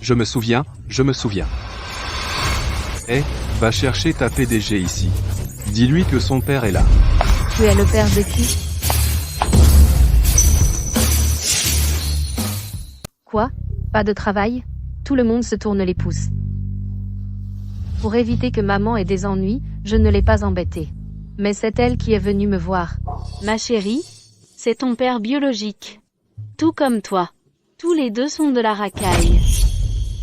Je me souviens. Va chercher ta PDG ici. Dis-lui que son père est là. Tu es le père de qui? Quoi? Pas de travail? Tout le monde se tourne les pouces. Pour éviter que maman ait des ennuis, je ne l'ai pas embêtée. Mais c'est elle qui est venue me voir. Ma chérie, c'est ton père biologique. Tout comme toi. Tous les deux sont de la racaille.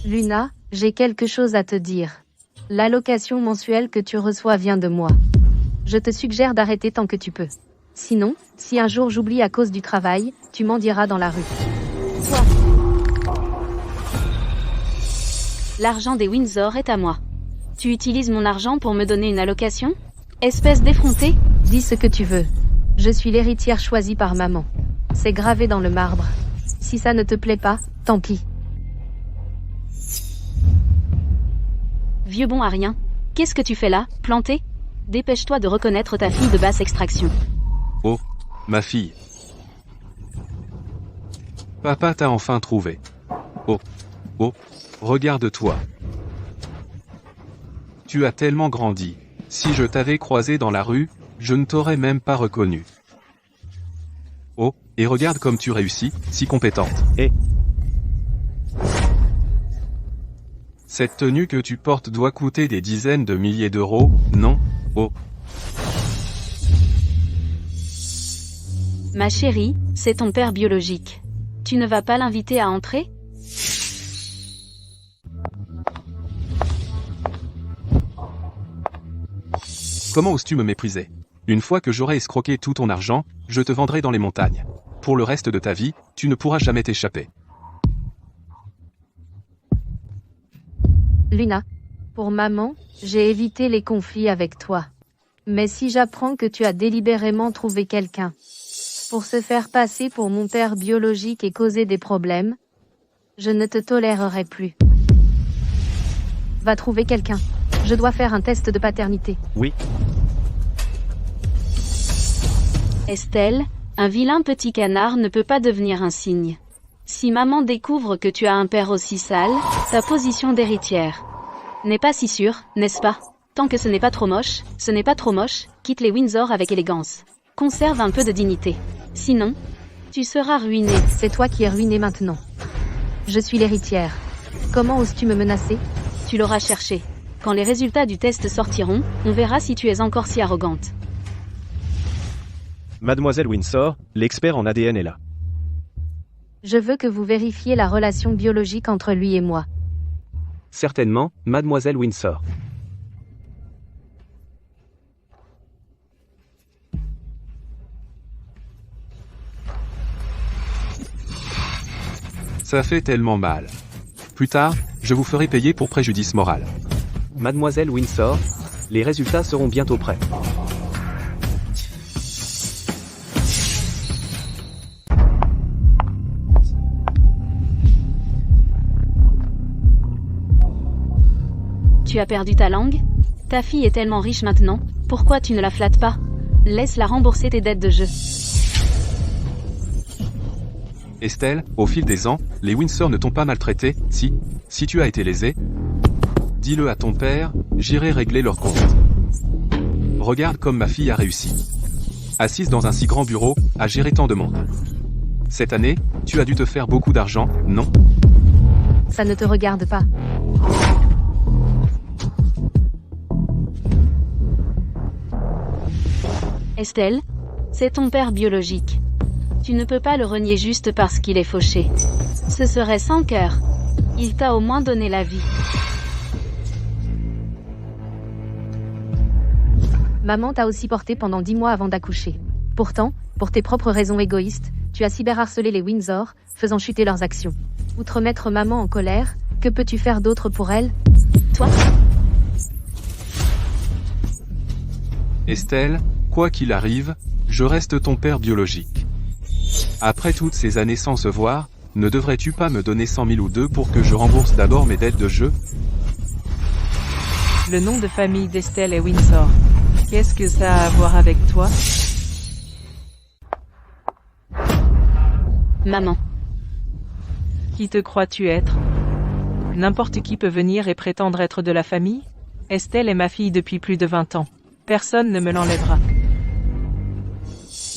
Luna, j'ai quelque chose à te dire. L'allocation mensuelle que tu reçois vient de moi. Je te suggère d'arrêter tant que tu peux. Sinon, si un jour j'oublie à cause du travail, tu m'en diras dans la rue. Toi. L'argent des Windsor est à moi. Tu utilises mon argent pour me donner une allocation? Espèce d'effrontée? Dis ce que tu veux. Je suis l'héritière choisie par maman. C'est gravé dans le marbre. Si ça ne te plaît pas, tant pis. Vieux bon à rien. Qu'est-ce que tu fais là, planté? Dépêche-toi de reconnaître ta fille de basse extraction. Oh, ma fille. Papa t'a enfin trouvé. Oh, regarde-toi. Tu as tellement grandi. Si je t'avais croisé dans la rue, je ne t'aurais même pas reconnu. Oh, et regarde comme tu réussis, si compétente. Et cette tenue que tu portes doit coûter des dizaines de milliers d'euros, non? Oh. Ma chérie, c'est ton père biologique. Tu ne vas pas l'inviter à entrer? Comment oses-tu me mépriser? Une fois que j'aurai escroqué tout ton argent, je te vendrai dans les montagnes. Pour le reste de ta vie, tu ne pourras jamais t'échapper. Luna, pour maman, j'ai évité les conflits avec toi. Mais si j'apprends que tu as délibérément trouvé quelqu'un pour se faire passer pour mon père biologique et causer des problèmes, je ne te tolérerai plus. Va trouver quelqu'un. Je dois faire un test de paternité. oui, Estelle, un vilain petit canard ne peut pas devenir un cygne. Si maman découvre que tu as un père aussi sale, ta position d'héritière n'est pas si sûre, n'est-ce pas? Tant que ce n'est pas trop moche, quitte les Windsor avec élégance. Conserve un peu de dignité. Sinon, tu seras ruiné. C'est toi qui es ruiné maintenant. Je suis l'héritière. Comment oses-tu me menacer? Tu l'auras cherché. Quand les résultats du test sortiront, on verra si tu es encore si arrogante. Mademoiselle Windsor, l'expert en ADN est là. Je veux que vous vérifiez la relation biologique entre lui et moi. Certainement, mademoiselle Windsor. Ça fait tellement mal. Plus tard, je vous ferai payer pour préjudice moral. Mademoiselle Windsor, les résultats seront bientôt prêts. Tu as perdu ta langue? Ta fille est tellement riche maintenant, pourquoi tu ne la flattes pas? Laisse-la rembourser tes dettes de jeu. Estelle, au fil des ans, les Windsor ne t'ont pas maltraité, si tu as été lésée. Dis-le à ton père, j'irai régler leur compte. Regarde comme ma fille a réussi. Assise dans un si grand bureau, à gérer tant de monde. Cette année, tu as dû te faire beaucoup d'argent, non? Ça ne te regarde pas. Estelle, c'est ton père biologique. Tu ne peux pas le renier juste parce qu'il est fauché. Ce serait sans cœur. Il t'a au moins donné la vie. Maman t'a aussi porté pendant 10 mois avant d'accoucher. Pourtant, pour tes propres raisons égoïstes, tu as cyberharcelé les Windsor, faisant chuter leurs actions. Outre mettre maman en colère, Que peux-tu faire d'autre pour elle? Toi? Estelle, quoi qu'il arrive, je reste ton père biologique. Après toutes ces années sans se voir, ne devrais-tu pas me donner 100 000 ou 2 pour que je rembourse d'abord mes dettes de jeu? Le nom de famille d'Estelle est Windsor. Qu'est-ce que ça a à voir avec toi? Maman. Qui te crois-tu être? N'importe qui peut venir et prétendre être de la famille? Estelle est ma fille depuis plus de 20 ans. Personne ne me l'enlèvera.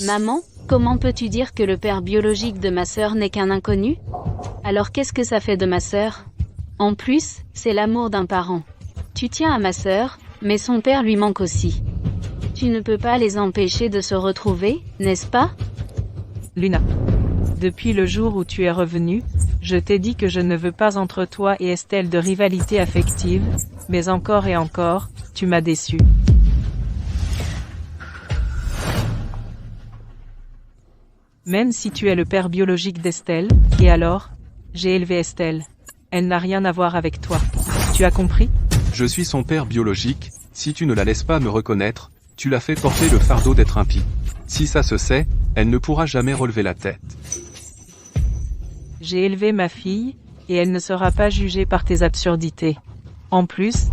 Maman, comment peux-tu dire que le père biologique de ma sœur n'est qu'un inconnu? Alors qu'est-ce que ça fait de ma sœur? En plus, c'est l'amour d'un parent. Tu tiens à ma sœur, mais son père lui manque aussi. Tu ne peux pas les empêcher de se retrouver, n'est-ce pas? Luna. Depuis le jour où tu es revenue, je t'ai dit que je ne veux pas entre toi et Estelle de rivalité affective, mais encore et encore, tu m'as déçu. Même si tu es le père biologique d'Estelle, et alors? J'ai élevé Estelle. Elle n'a rien à voir avec toi. Tu as compris? Je suis son père biologique, si tu ne la laisses pas me reconnaître, tu l'as fait porter le fardeau d'être impie. Si ça se sait, elle ne pourra jamais relever la tête. J'ai élevé ma fille, et elle ne sera pas jugée par tes absurdités. En plus,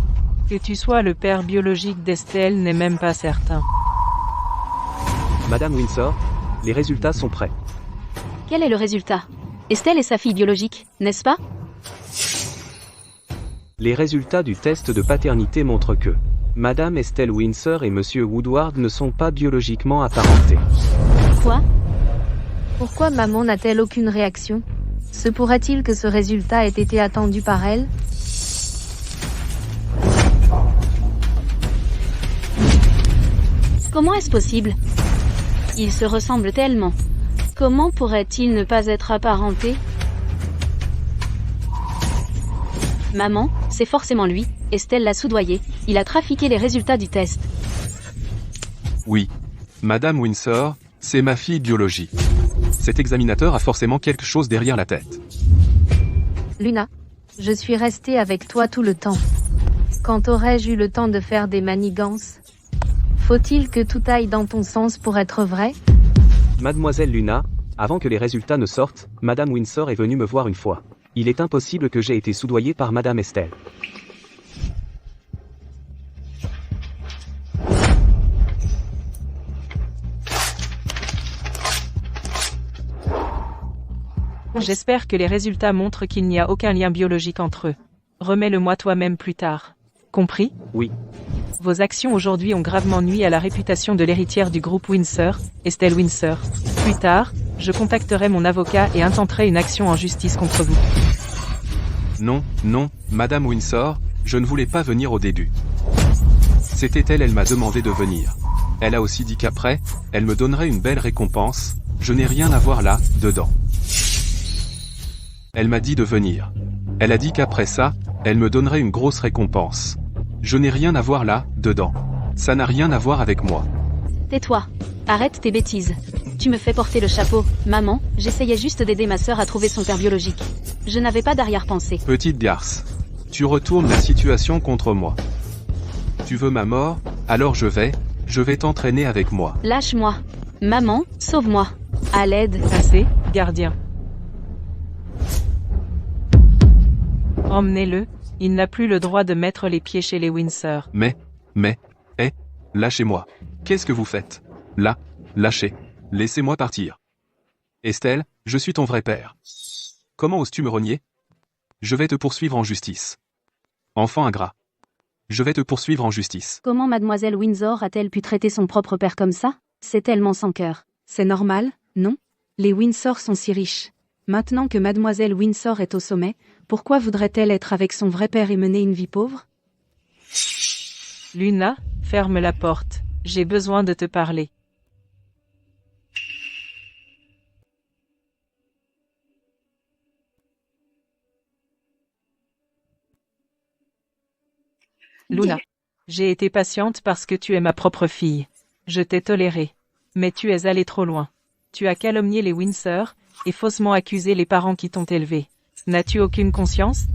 que tu sois le père biologique d'Estelle n'est même pas certain. Madame Windsor, les résultats sont prêts. Quel est le résultat? Estelle est sa fille biologique, n'est-ce pas? Les résultats du test de paternité montrent que Madame Estelle Windsor et Monsieur Woodward ne sont pas biologiquement apparentés. Quoi? Pourquoi maman n'a-t-elle aucune réaction? Se pourrait-il que ce résultat ait été attendu par elle? Comment est-ce possible? Ils se ressemblent tellement. Comment pourrait-il ne pas être apparenté? Maman, c'est forcément lui. Estelle l'a soudoyé. Il a trafiqué les résultats du test. Oui. Madame Windsor, c'est ma fille biologique. Cet examinateur a forcément quelque chose derrière la tête. Luna, je suis restée avec toi tout le temps. Quand aurais-je eu le temps de faire des manigances? Faut-il que tout aille dans ton sens pour être vrai? Mademoiselle Luna, avant que les résultats ne sortent, Madame Windsor est venue me voir une fois. Il est impossible que j'ai été soudoyé par Madame Estelle. J'espère que les résultats montrent qu'il n'y a aucun lien biologique entre eux. Remets-le-moi toi-même plus tard. Compris? Oui. Vos actions aujourd'hui ont gravement nui à la réputation de l'héritière du groupe Windsor, Estelle Windsor. Plus tard, je contacterai mon avocat et intenterai une action en justice contre vous. Non, non, Madame Windsor, je ne voulais pas venir au début. C'était elle m'a demandé de venir. Elle a aussi dit qu'après, elle me donnerait une belle récompense, je n'ai rien à voir là, dedans. Elle m'a dit de venir. Elle a dit qu'après ça, elle me donnerait une grosse récompense. Je n'ai rien à voir là, dedans. Ça n'a rien à voir avec moi. Tais-toi. Arrête tes bêtises. Tu me fais porter le chapeau. Maman, j'essayais juste d'aider ma sœur à trouver son père biologique. Je n'avais pas d'arrière-pensée. Petite garce. Tu retournes la situation contre moi. Tu veux ma mort? Alors je vais t'entraîner avec moi. Lâche-moi. Maman, sauve-moi. À l'aide. Assez, gardien. Emmenez-le, il n'a plus le droit de mettre les pieds chez les Windsor. Lâchez-moi. Qu'est-ce que vous faites? Là, lâchez. Laissez-moi partir. Estelle, je suis ton vrai père. Comment oses-tu me renier? Je vais te poursuivre en justice. Enfant ingrat. Je vais te poursuivre en justice. Comment mademoiselle Windsor a-t-elle pu traiter son propre père comme ça? C'est tellement sans cœur. C'est normal, non? Les Windsor sont si riches. Maintenant que mademoiselle Windsor est au sommet, pourquoi voudrait-elle être avec son vrai père et mener une vie pauvre? Luna, ferme la porte. J'ai besoin de te parler. Luna, j'ai été patiente parce que tu es ma propre fille. Je t'ai toléré. Mais tu es allée trop loin. Tu as calomnié les Windsor, et faussement accusé les parents qui t'ont élevé. N'as-tu aucune conscience?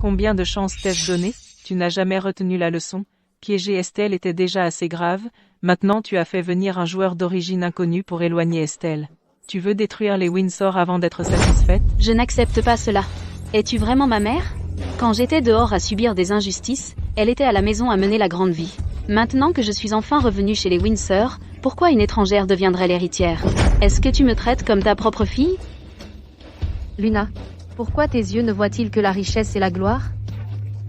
Combien de chances t'ai-je donné? Tu n'as jamais retenu la leçon. Piéger Estelle était déjà assez grave, maintenant tu as fait venir un joueur d'origine inconnue pour éloigner Estelle. Tu veux détruire les Windsor avant d'être satisfaite? Je n'accepte pas cela. Es-tu vraiment ma mère? Quand j'étais dehors à subir des injustices, elle était à la maison à mener la grande vie. Maintenant que je suis enfin revenue chez les Windsor, pourquoi une étrangère deviendrait l'héritière? Est-ce que tu me traites comme ta propre fille? Luna, pourquoi tes yeux ne voient-ils que la richesse et la gloire?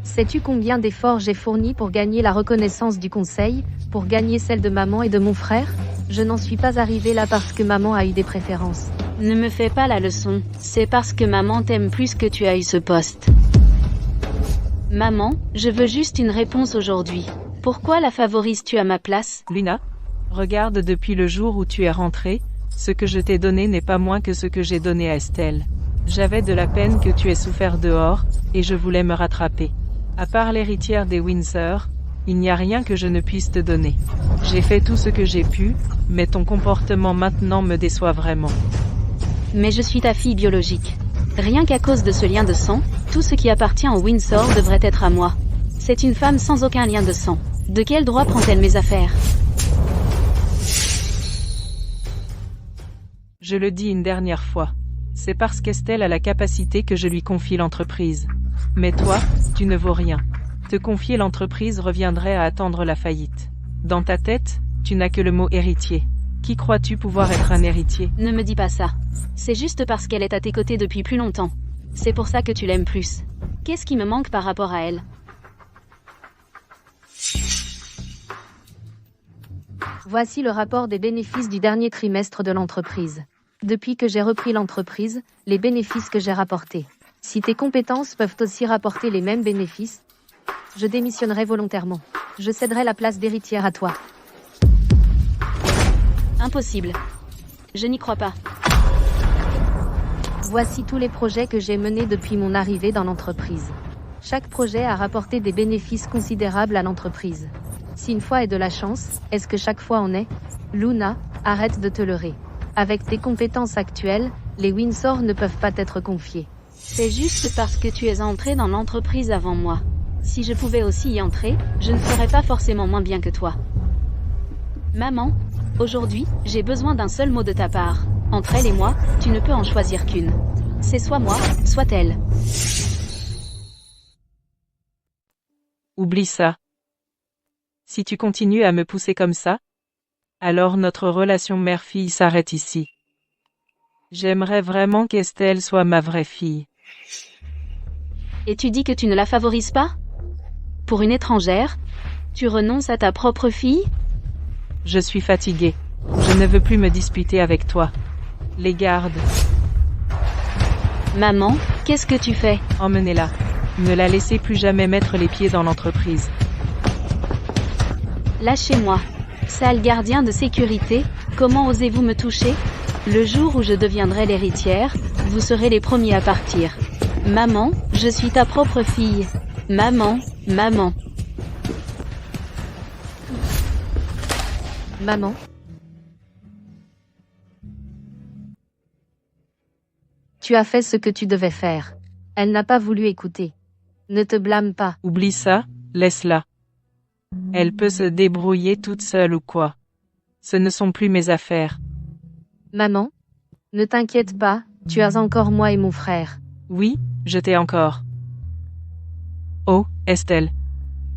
Sais-tu combien d'efforts j'ai fournis pour gagner la reconnaissance du conseil, pour gagner celle de maman et de mon frère? Je n'en suis pas arrivée là parce que maman a eu des préférences. Ne me fais pas la leçon, c'est parce que maman t'aime plus que tu as eu ce poste. Maman, je veux juste une réponse aujourd'hui. Pourquoi la favorises-tu à ma place? Luna, regarde depuis le jour où tu es rentrée, ce que je t'ai donné n'est pas moins que ce que j'ai donné à Estelle. J'avais de la peine que tu aies souffert dehors, et je voulais me rattraper. À part l'héritière des Windsor, il n'y a rien que je ne puisse te donner. J'ai fait tout ce que j'ai pu, mais ton comportement maintenant me déçoit vraiment. Mais je suis ta fille biologique. Rien qu'à cause de ce lien de sang, tout ce qui appartient aux Windsor devrait être à moi. C'est une femme sans aucun lien de sang. De quel droit prend-elle mes affaires? Je le dis une dernière fois. C'est parce qu'Estelle a la capacité que je lui confie l'entreprise. Mais toi, tu ne vaux rien. Te confier l'entreprise reviendrait à attendre la faillite. Dans ta tête, tu n'as que le mot héritier. Qui crois-tu pouvoir être un héritier? Ne me dis pas ça. C'est juste parce qu'elle est à tes côtés depuis plus longtemps. C'est pour ça que tu l'aimes plus. Qu'est-ce qui me manque par rapport à elle? Voici le rapport des bénéfices du dernier trimestre de l'entreprise. Depuis que j'ai repris l'entreprise, les bénéfices que j'ai rapportés. Si tes compétences peuvent aussi rapporter les mêmes bénéfices, je démissionnerai volontairement. Je céderai la place d'héritière à toi. Impossible. Je n'y crois pas. Voici tous les projets que j'ai menés depuis mon arrivée dans l'entreprise. Chaque projet a rapporté des bénéfices considérables à l'entreprise. Si une fois est de la chance, est-ce que chaque fois en est? Luna, arrête de te leurrer. Avec tes compétences actuelles, les Windsor ne peuvent pas t'être confiés. C'est juste parce que tu es entré dans l'entreprise avant moi. Si je pouvais aussi y entrer, je ne ferais pas forcément moins bien que toi. Maman, aujourd'hui, j'ai besoin d'un seul mot de ta part. Entre elle et moi, tu ne peux en choisir qu'une. C'est soit moi, soit elle. Oublie ça. Si tu continues à me pousser comme ça, alors notre relation mère-fille s'arrête ici. J'aimerais vraiment qu'Estelle soit ma vraie fille. Et tu dis que tu ne la favorises pas? Pour une étrangère, tu renonces à ta propre fille? Je suis fatiguée. Je ne veux plus me disputer avec toi. Les gardes. Maman, qu'est-ce que tu fais? Emmenez-la. Ne la laissez plus jamais mettre les pieds dans l'entreprise. Lâchez-moi. Sale gardien de sécurité, comment osez-vous me toucher? Le jour où je deviendrai l'héritière, vous serez les premiers à partir. Maman, je suis ta propre fille. Maman, maman. Maman? Tu as fait ce que tu devais faire. Elle n'a pas voulu écouter. Ne te blâme pas. Oublie ça, laisse-la. Elle peut se débrouiller toute seule ou quoi. Ce ne sont plus mes affaires. Maman? Ne t'inquiète pas, tu as encore moi et mon frère. Oui, je t'ai encore. Oh, Estelle.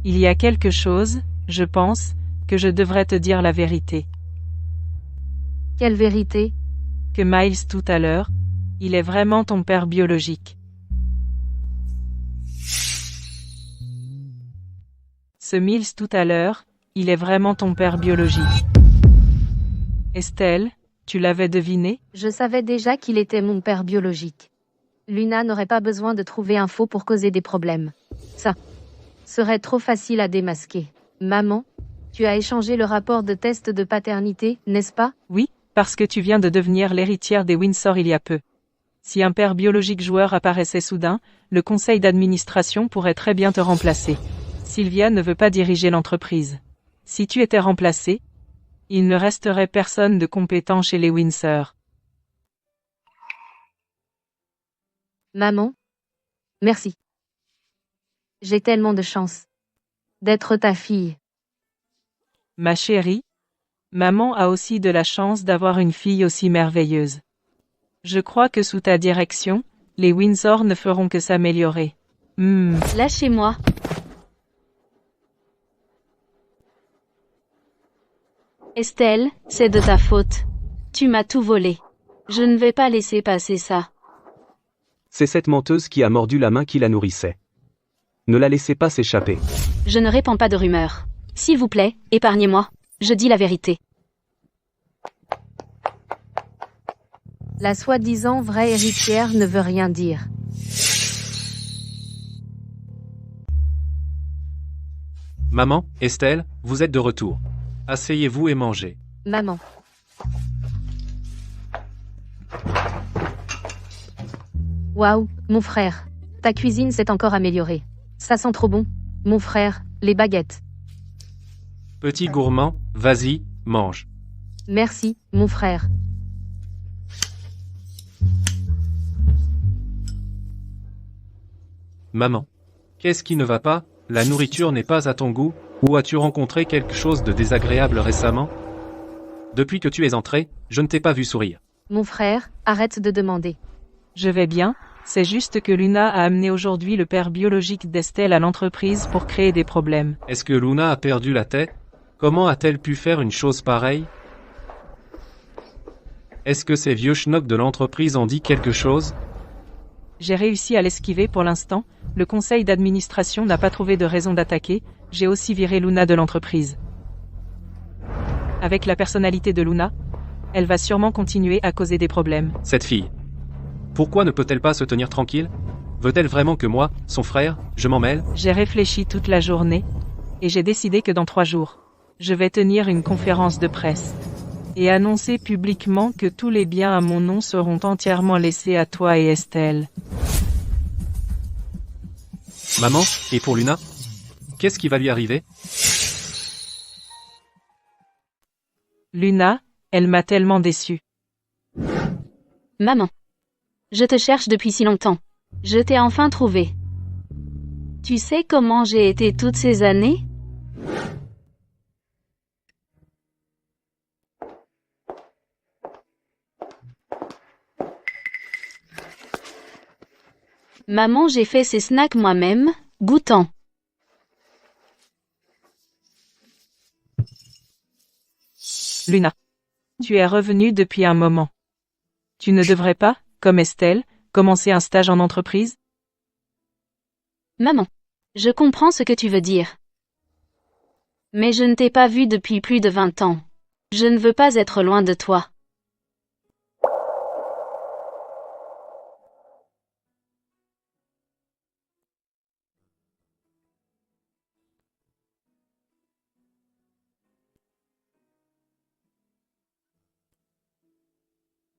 Il y a quelque chose, je pense, que je devrais te dire la vérité. Quelle vérité? Que Miles tout à l'heure, il est vraiment ton père biologique. Ce Miles tout à l'heure, il est vraiment ton père biologique. Estelle, tu l'avais deviné? Je savais déjà qu'il était mon père biologique. Luna n'aurait pas besoin de trouver un faux pour causer des problèmes. Ça serait trop facile à démasquer. Maman, tu as échangé le rapport de test de paternité, n'est-ce pas? Oui, parce que tu viens de devenir l'héritière des Windsor il y a peu. Si un père biologique joueur apparaissait soudain, le conseil d'administration pourrait très bien te remplacer. Sylvia ne veut pas diriger l'entreprise. Si tu étais remplacé, il ne resterait personne de compétent chez les Windsor. Maman? Merci. J'ai tellement de chance d'être ta fille. Ma chérie, maman a aussi de la chance d'avoir une fille aussi merveilleuse. Je crois que sous ta direction, les Windsor ne feront que s'améliorer. Lâchez-moi. Estelle, c'est de ta faute. Tu m'as tout volé. Je ne vais pas laisser passer ça. C'est cette menteuse qui a mordu la main qui la nourrissait. Ne la laissez pas s'échapper. Je ne répands pas de rumeurs. S'il vous plaît, épargnez-moi. Je dis la vérité. La soi-disant vraie héritière ne veut rien dire. Maman, Estelle, vous êtes de retour. Asseyez-vous et mangez. Maman. Waouh, mon frère. Ta cuisine s'est encore améliorée. Ça sent trop bon. Mon frère, les baguettes. Petit gourmand, vas-y, mange. Merci, mon frère. Maman. Qu'est-ce qui ne va pas? La nourriture n'est pas à ton goût, ou as-tu rencontré quelque chose de désagréable récemment? Depuis que tu es entré, je ne t'ai pas vu sourire. Mon frère, arrête de demander. Je vais bien, c'est juste que Luna a amené aujourd'hui le père biologique d'Estelle à l'entreprise pour créer des problèmes. Est-ce que Luna a perdu la tête? Comment a-t-elle pu faire une chose pareille? Est-ce que ces vieux schnocks de l'entreprise ont dit quelque chose? J'ai réussi à l'esquiver pour l'instant, le conseil d'administration n'a pas trouvé de raison d'attaquer, j'ai aussi viré Luna de l'entreprise. Avec la personnalité de Luna, elle va sûrement continuer à causer des problèmes. Cette fille. Pourquoi ne peut-elle pas se tenir tranquille? Veut-elle vraiment que moi, son frère, je m'en mêle? J'ai réfléchi toute la journée, et j'ai décidé que dans 3 jours, je vais tenir une conférence de presse et annoncer publiquement que tous les biens à mon nom seront entièrement laissés à toi et Estelle. Maman, et pour Luna? Qu'est-ce qui va lui arriver? Luna, elle m'a tellement déçue. Maman. Je te cherche depuis si longtemps. Je t'ai enfin trouvé. Tu sais comment j'ai été toutes ces années? Maman, j'ai fait ces snacks moi-même, goûtant. Luna. Tu es revenue depuis un moment. Tu ne devrais pas, comme Estelle, commencer un stage en entreprise? Maman. Je comprends ce que tu veux dire. Mais je ne t'ai pas vue depuis plus de 20 ans. Je ne veux pas être loin de toi.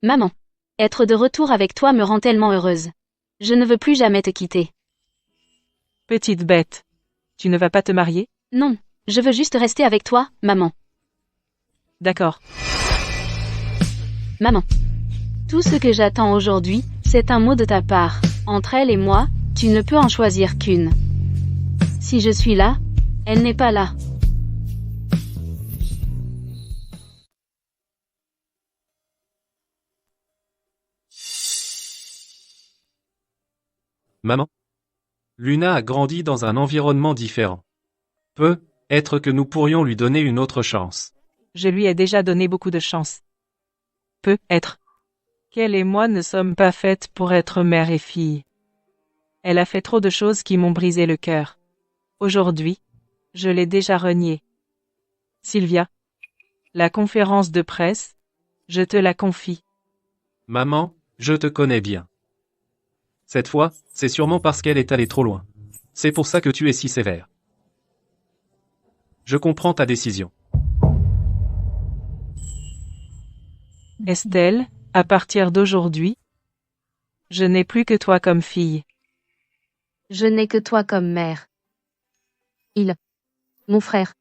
Maman. Être de retour avec toi me rend tellement heureuse. Je ne veux plus jamais te quitter. Petite bête. Tu ne vas pas te marier? Non, je veux juste rester avec toi, maman. D'accord. Maman. Tout ce que j'attends aujourd'hui, c'est un mot de ta part. Entre elle et moi, tu ne peux en choisir qu'une. Si je suis là, elle n'est pas là. Maman. Luna a grandi dans un environnement différent. Peut-être que nous pourrions lui donner une autre chance. Je lui ai déjà donné beaucoup de chance. Peut-être qu'elle et moi ne sommes pas faites pour être mère et fille. Elle a fait trop de choses qui m'ont brisé le cœur. Aujourd'hui, je l'ai déjà reniée. Sylvia, la conférence de presse, je te la confie. Maman, je te connais bien. Cette fois, c'est sûrement parce qu'elle est allée trop loin. C'est pour ça que tu es si sévère. Je comprends ta décision. Estelle, à partir d'aujourd'hui, je n'ai plus que toi comme fille. Je n'ai que toi comme mère. Mon frère.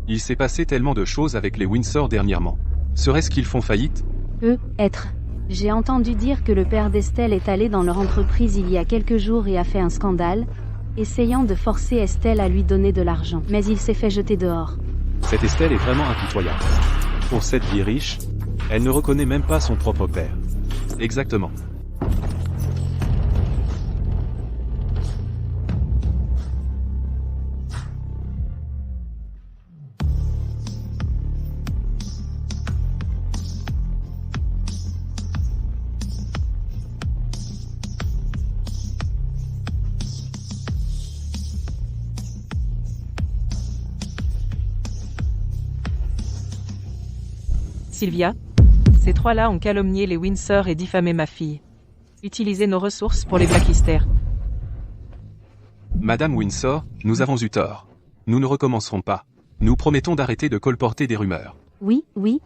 Il s'est passé tellement de choses avec les Windsor dernièrement. Serait-ce qu'ils font faillite? Être. J'ai entendu dire que le père d'Estelle est allé dans leur entreprise il y a quelques jours et a fait un scandale, essayant de forcer Estelle à lui donner de l'argent. Mais il s'est fait jeter dehors. Cette Estelle est vraiment impitoyable. Pour cette vie riche, elle ne reconnaît même pas son propre père. Exactement. Sylvia, ces trois-là ont calomnié les Windsor et diffamé ma fille. Utilisez nos ressources pour les blacklister. Madame Windsor, nous avons eu tort. Nous ne recommencerons pas. Nous promettons d'arrêter de colporter des rumeurs. Oui,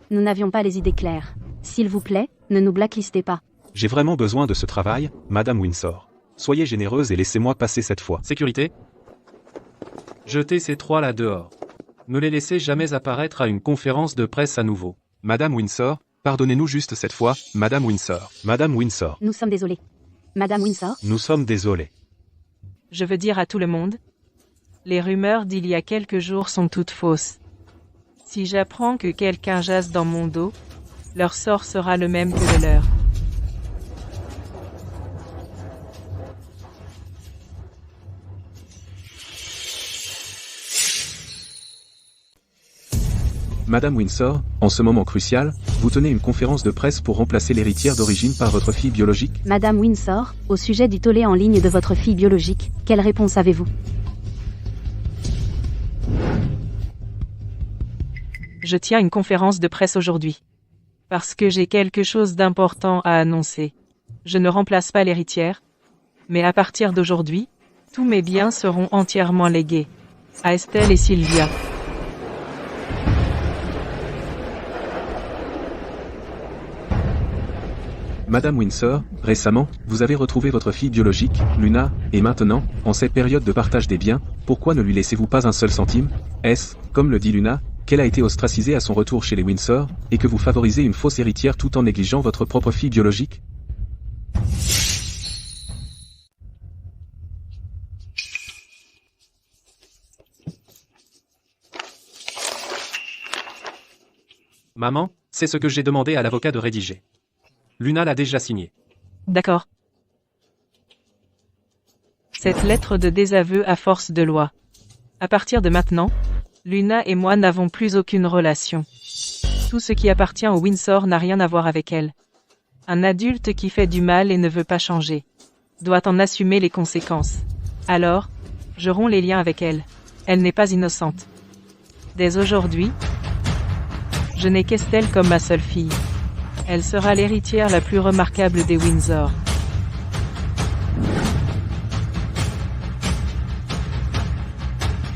nous n'avions pas les idées claires. S'il vous plaît, ne nous blacklistez pas. J'ai vraiment besoin de ce travail, Madame Windsor. Soyez généreuse et laissez-moi passer cette fois. Sécurité. Jetez ces trois-là dehors. Ne les laissez jamais apparaître à une conférence de presse à nouveau. Madame Windsor, pardonnez-nous juste cette fois, Madame Windsor. Madame Windsor. Nous sommes désolés. Madame Windsor? Nous sommes désolés. Je veux dire à tout le monde, les rumeurs d'il y a quelques jours sont toutes fausses. Si j'apprends que quelqu'un jase dans mon dos, leur sort sera le même que le leur. Madame Windsor, en ce moment crucial, vous tenez une conférence de presse pour remplacer l'héritière d'origine par votre fille biologique? Madame Windsor, au sujet du tollé en ligne de votre fille biologique, quelle réponse avez-vous? Je tiens une conférence de presse aujourd'hui. Parce que j'ai quelque chose d'important à annoncer. Je ne remplace pas l'héritière, mais à partir d'aujourd'hui, tous mes biens seront entièrement légués à Estelle et Sylvia. Madame Windsor, récemment, vous avez retrouvé votre fille biologique, Luna, et maintenant, en cette période de partage des biens, pourquoi ne lui laissez-vous pas un seul centime? Est-ce, comme le dit Luna, qu'elle a été ostracisée à son retour chez les Windsor, et que vous favorisez une fausse héritière tout en négligeant votre propre fille biologique? Maman, c'est ce que j'ai demandé à l'avocat de rédiger. Luna l'a déjà signé. D'accord. Cette lettre de désaveu à force de loi. À partir de maintenant, Luna et moi n'avons plus aucune relation. Tout ce qui appartient aux Windsor n'a rien à voir avec elle. Un adulte qui fait du mal et ne veut pas changer doit en assumer les conséquences. Alors, je romps les liens avec elle. Elle n'est pas innocente. Dès aujourd'hui, je n'ai qu'Estelle comme ma seule fille. Elle sera l'héritière la plus remarquable des Windsor.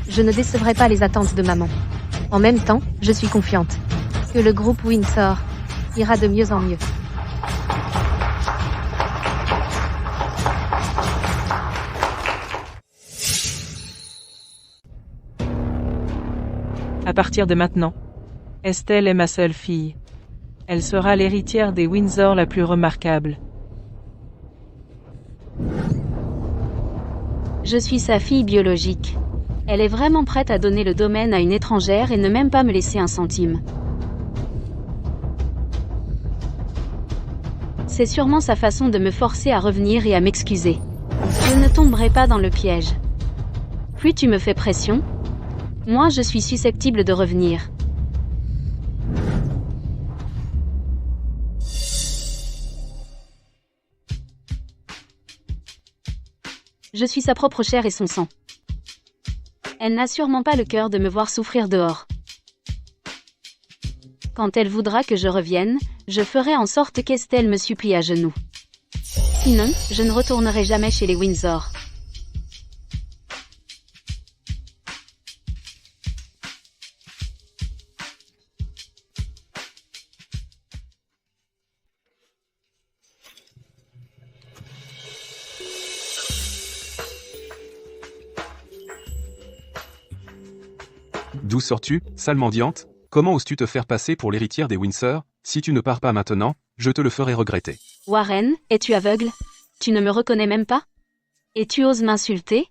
Je ne décevrai pas les attentes de maman. En même temps, je suis confiante que le groupe Windsor ira de mieux en mieux. À partir de maintenant, Estelle est ma seule fille. Elle sera l'héritière des Windsor la plus remarquable. Je suis sa fille biologique. Elle est vraiment prête à donner le domaine à une étrangère et ne même pas me laisser un centime. C'est sûrement sa façon de me forcer à revenir et à m'excuser. Je ne tomberai pas dans le piège. Plus tu me fais pression, moins je suis susceptible de revenir. Je suis sa propre chair et son sang. Elle n'a sûrement pas le cœur de me voir souffrir dehors. Quand elle voudra que je revienne, je ferai en sorte qu'Estelle me supplie à genoux. Sinon, je ne retournerai jamais chez les Windsor. D'où sors-tu, sale mendiante? Comment oses-tu te faire passer pour l'héritière des Windsor? Si tu ne pars pas maintenant, je te le ferai regretter. Warren, es-tu aveugle? Tu ne me reconnais même pas? Et tu oses m'insulter?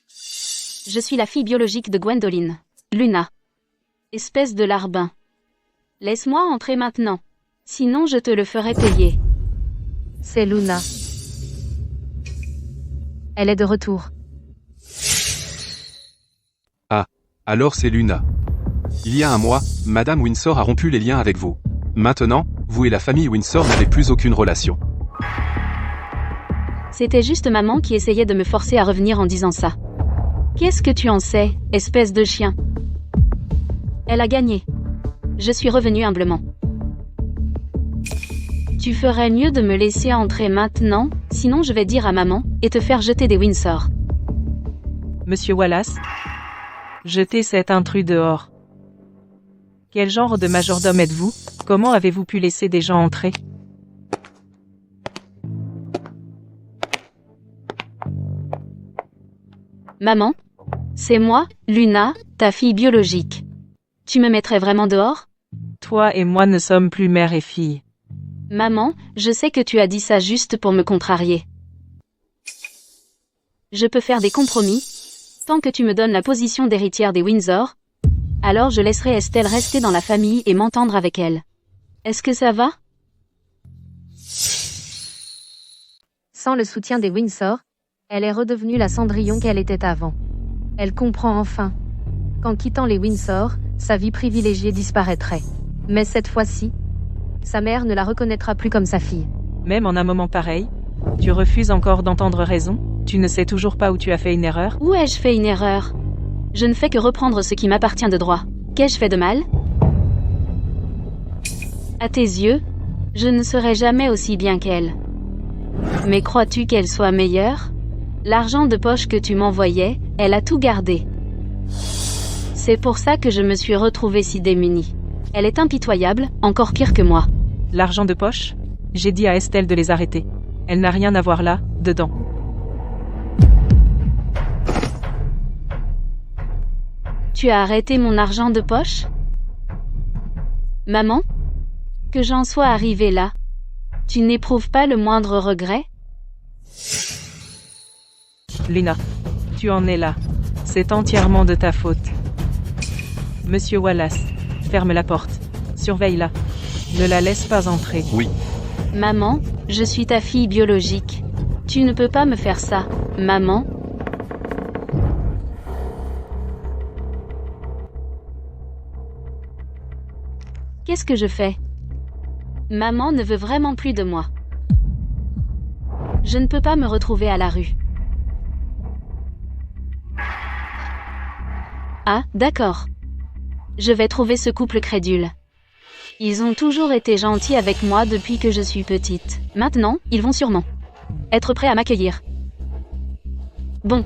Je suis la fille biologique de Gwendoline. Luna. Espèce de larbin. Laisse-moi entrer maintenant. Sinon je te le ferai payer. C'est Luna. Elle est de retour. Ah, alors c'est Luna. Il y a un mois, Madame Windsor a rompu les liens avec vous. Maintenant, vous et la famille Windsor n'avez plus aucune relation. C'était juste maman qui essayait de me forcer à revenir en disant ça. Qu'est-ce que tu en sais, espèce de chien? Elle a gagné. Je suis revenue humblement. Tu ferais mieux de me laisser entrer maintenant, sinon je vais dire à maman, et te faire jeter des Windsor. Monsieur Wallace, jetez cet intrus dehors. Quel genre de majordome êtes-vous? Comment avez-vous pu laisser des gens entrer? Maman? C'est moi, Luna, ta fille biologique. Tu me mettrais vraiment dehors? Toi et moi ne sommes plus mère et fille. Maman, je sais que tu as dit ça juste pour me contrarier. Je peux faire des compromis. Tant que tu me donnes la position d'héritière des Windsor, alors je laisserai Estelle rester dans la famille et m'entendre avec elle. Est-ce que ça va? Sans le soutien des Windsor, elle est redevenue la Cendrillon qu'elle était avant. Elle comprend enfin qu'en quittant les Windsor, sa vie privilégiée disparaîtrait. Mais cette fois-ci, sa mère ne la reconnaîtra plus comme sa fille. Même en un moment pareil, tu refuses encore d'entendre raison? Tu ne sais toujours pas où tu as fait une erreur? Où ai-je fait une erreur? Je ne fais que reprendre ce qui m'appartient de droit. Qu'ai-je fait de mal? À tes yeux, je ne serai jamais aussi bien qu'elle. Mais crois-tu qu'elle soit meilleure? L'argent de poche que tu m'envoyais, elle a tout gardé. C'est pour ça que je me suis retrouvée si démunie. Elle est impitoyable, encore pire que moi. L'argent de poche? J'ai dit à Estelle de les arrêter. Elle n'a rien à voir là, dedans. Tu as arrêté mon argent de poche? Maman? Que j'en sois arrivée là. Tu n'éprouves pas le moindre regret? Luna, tu en es là. C'est entièrement de ta faute. Monsieur Wallace, ferme la porte. Surveille-la. Ne la laisse pas entrer. Oui. Maman, je suis ta fille biologique. Tu ne peux pas me faire ça, maman. Qu'est-ce que je fais? Maman ne veut vraiment plus de moi. Je ne peux pas me retrouver à la rue. Ah, d'accord. Je vais trouver ce couple crédule. Ils ont toujours été gentils avec moi depuis que je suis petite. Maintenant, ils vont sûrement être prêts à m'accueillir. Bon.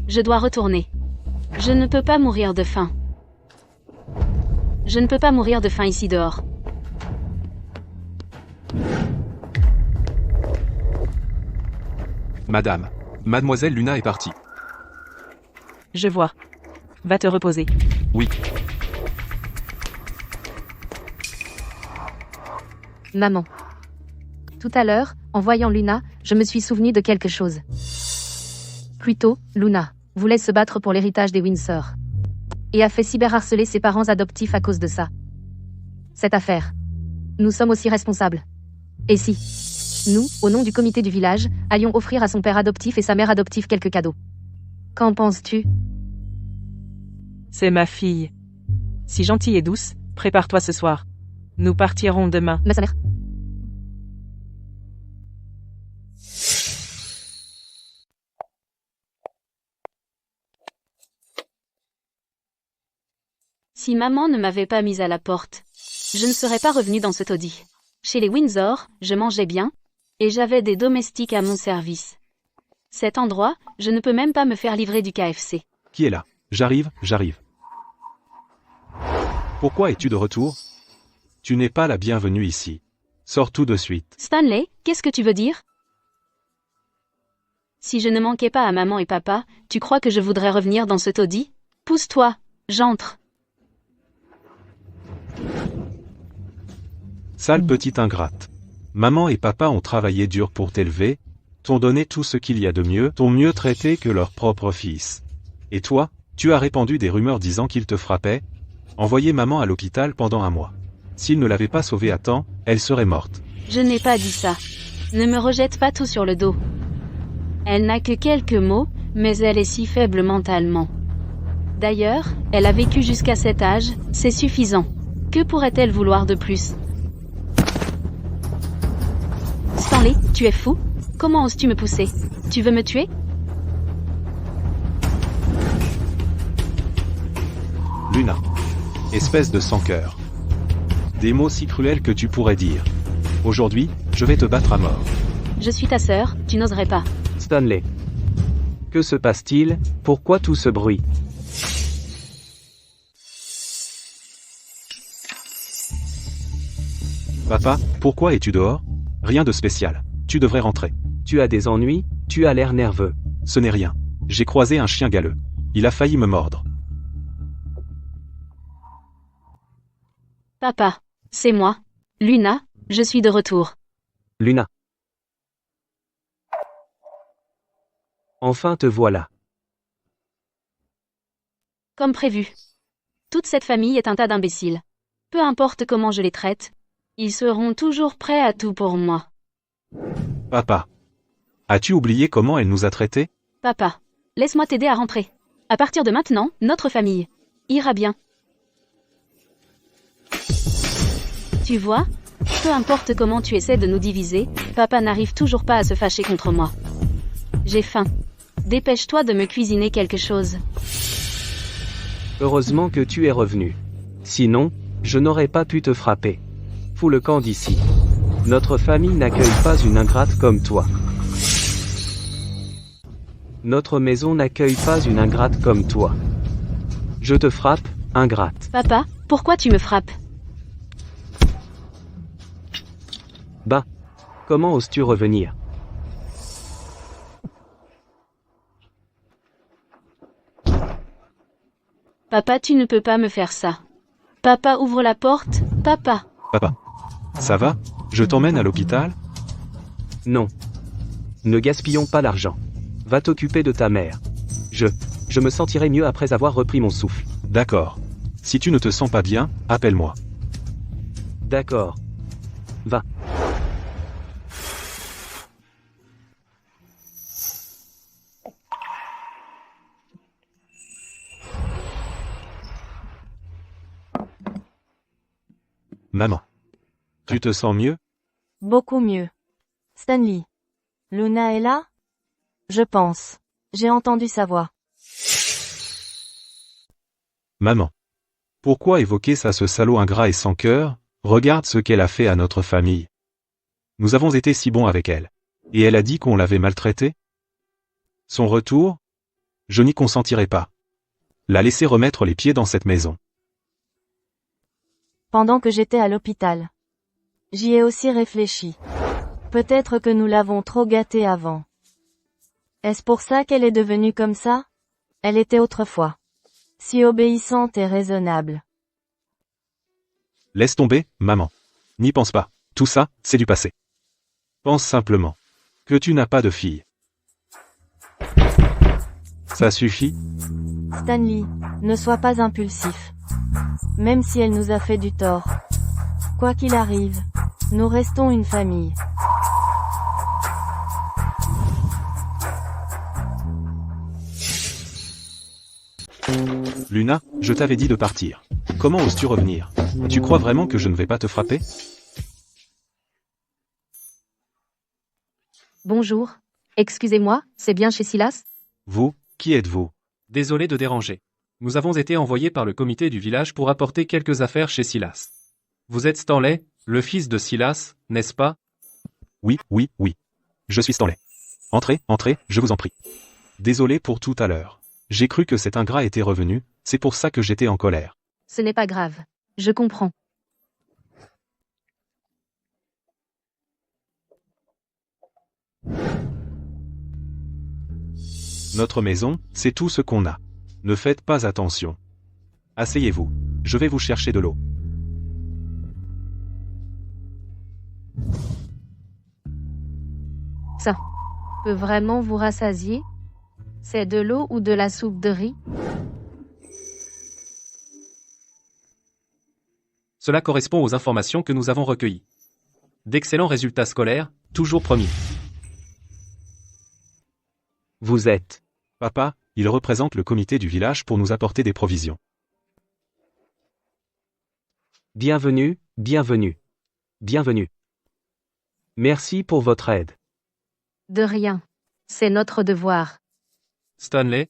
Je dois retourner. Je ne peux pas mourir de faim. Je ne peux pas mourir de faim ici dehors. Madame. Mademoiselle Luna est partie. Je vois. Va te reposer. Oui. Maman. Tout à l'heure, en voyant Luna, je me suis souvenu de quelque chose. Plus tôt, Luna voulait se battre pour l'héritage des Windsor. Et a fait cyberharceler ses parents adoptifs à cause de ça. Cette affaire. Nous sommes aussi responsables. Et si nous, au nom du comité du village, allions offrir à son père adoptif et sa mère adoptive quelques cadeaux? Qu'en penses-tu? C'est ma fille. Si gentille et douce, prépare-toi ce soir. Nous partirons demain. Mais sa mère. Si maman ne m'avait pas mise à la porte, je ne serais pas revenue dans ce taudis. Chez les Windsor, je mangeais bien, et j'avais des domestiques à mon service. Cet endroit, je ne peux même pas me faire livrer du KFC. Qui est là? J'arrive. Pourquoi es-tu de retour? Tu n'es pas la bienvenue ici. Sors tout de suite. Stanley, qu'est-ce que tu veux dire? Si je ne manquais pas à maman et papa, tu crois que je voudrais revenir dans ce taudis? Pousse-toi, j'entre. Sale petite ingrate. Maman et papa ont travaillé dur pour t'élever, t'ont donné tout ce qu'il y a de mieux, t'ont mieux traité que leur propre fils. Et toi, tu as répandu des rumeurs disant qu'il te frappait, envoyé maman à l'hôpital pendant un mois. S'il ne l'avait pas sauvée à temps, elle serait morte. Je n'ai pas dit ça. Ne me rejette pas tout sur le dos. Elle n'a que quelques mots, mais elle est si faible mentalement. D'ailleurs, elle a vécu jusqu'à cet âge, c'est suffisant. Que pourrait-elle vouloir de plus? Stanley, tu es fou? Comment oses-tu me pousser? Tu veux me tuer? Luna. Espèce de sans-cœur. Des mots si cruels que tu pourrais dire. Aujourd'hui, je vais te battre à mort. Je suis ta sœur, tu n'oserais pas. Stanley. Que se passe-t-il? Pourquoi tout ce bruit? Papa, pourquoi es-tu dehors? Rien de spécial. Tu devrais rentrer. Tu as des ennuis? Tu as l'air nerveux. Ce n'est rien. J'ai croisé un chien galeux. Il a failli me mordre. Papa, c'est moi. Luna, je suis de retour. Luna. Enfin te voilà. Comme prévu. Toute cette famille est un tas d'imbéciles. Peu importe comment je les traite, ils seront toujours prêts à tout pour moi. Papa. As-tu oublié comment elle nous a traités? Papa, laisse-moi t'aider à rentrer. À partir de maintenant, notre famille ira bien. Tu vois, peu importe comment tu essaies de nous diviser, papa n'arrive toujours pas à se fâcher contre moi. J'ai faim. Dépêche-toi de me cuisiner quelque chose. Heureusement que tu es revenu. Sinon, je n'aurais pas pu te frapper. Fous le camp d'ici. Notre famille n'accueille pas une ingrate comme toi. Notre maison n'accueille pas une ingrate comme toi. Je te frappe, ingrate. Papa, pourquoi tu me frappes? Bah. Comment oses-tu revenir? Papa, tu ne peux pas me faire ça. Papa, ouvre la porte, papa. Papa. Ça va? Je t'emmène à l'hôpital? Non. Ne gaspillons pas l'argent. Va t'occuper de ta mère. Je me sentirai mieux après avoir repris mon souffle. D'accord. Si tu ne te sens pas bien, appelle-moi. D'accord. Va. Maman. Tu te sens mieux? Beaucoup mieux. Stanley. Luna est là? Je pense. J'ai entendu sa voix. Maman. Pourquoi évoquer ça, ce salaud ingrat et sans cœur? Regarde ce qu'elle a fait à notre famille. Nous avons été si bons avec elle. Et elle a dit qu'on l'avait maltraitée? Son retour? Je n'y consentirai pas. La laisser remettre les pieds dans cette maison. Pendant que j'étais à l'hôpital. J'y ai aussi réfléchi. Peut-être que nous l'avons trop gâtée avant. Est-ce pour ça qu'elle est devenue comme ça? Elle était autrefois si obéissante et raisonnable. Laisse tomber, maman. N'y pense pas. Tout ça, c'est du passé. Pense simplement que tu n'as pas de fille. Ça suffit? Stanley, ne sois pas impulsif. Même si elle nous a fait du tort. Quoi qu'il arrive, nous restons une famille. Luna, je t'avais dit de partir. Comment oses-tu revenir? Tu crois vraiment que je ne vais pas te frapper? Bonjour. Excusez-moi, c'est bien chez Silas? Vous, qui êtes-vous? Désolé de déranger. Nous avons été envoyés par le comité du village pour apporter quelques affaires chez Silas. Vous êtes Stanley, le fils de Silas, n'est-ce pas? Oui. Je suis Stanley. Entrez, je vous en prie. Désolé pour tout à l'heure. J'ai cru que cet ingrat était revenu, c'est pour ça que j'étais en colère. Ce n'est pas grave. Je comprends. Notre maison, c'est tout ce qu'on a. Ne faites pas attention. Asseyez-vous. Je vais vous chercher de l'eau. Ça peut vraiment vous rassasier? C'est de l'eau ou de la soupe de riz? Cela correspond aux informations que nous avons recueillies. D'excellents résultats scolaires, toujours promis. Vous êtes. Papa, il représente le comité du village pour nous apporter des provisions. Bienvenue, bienvenue. Bienvenue. Merci pour votre aide. De rien. C'est notre devoir. Stanley,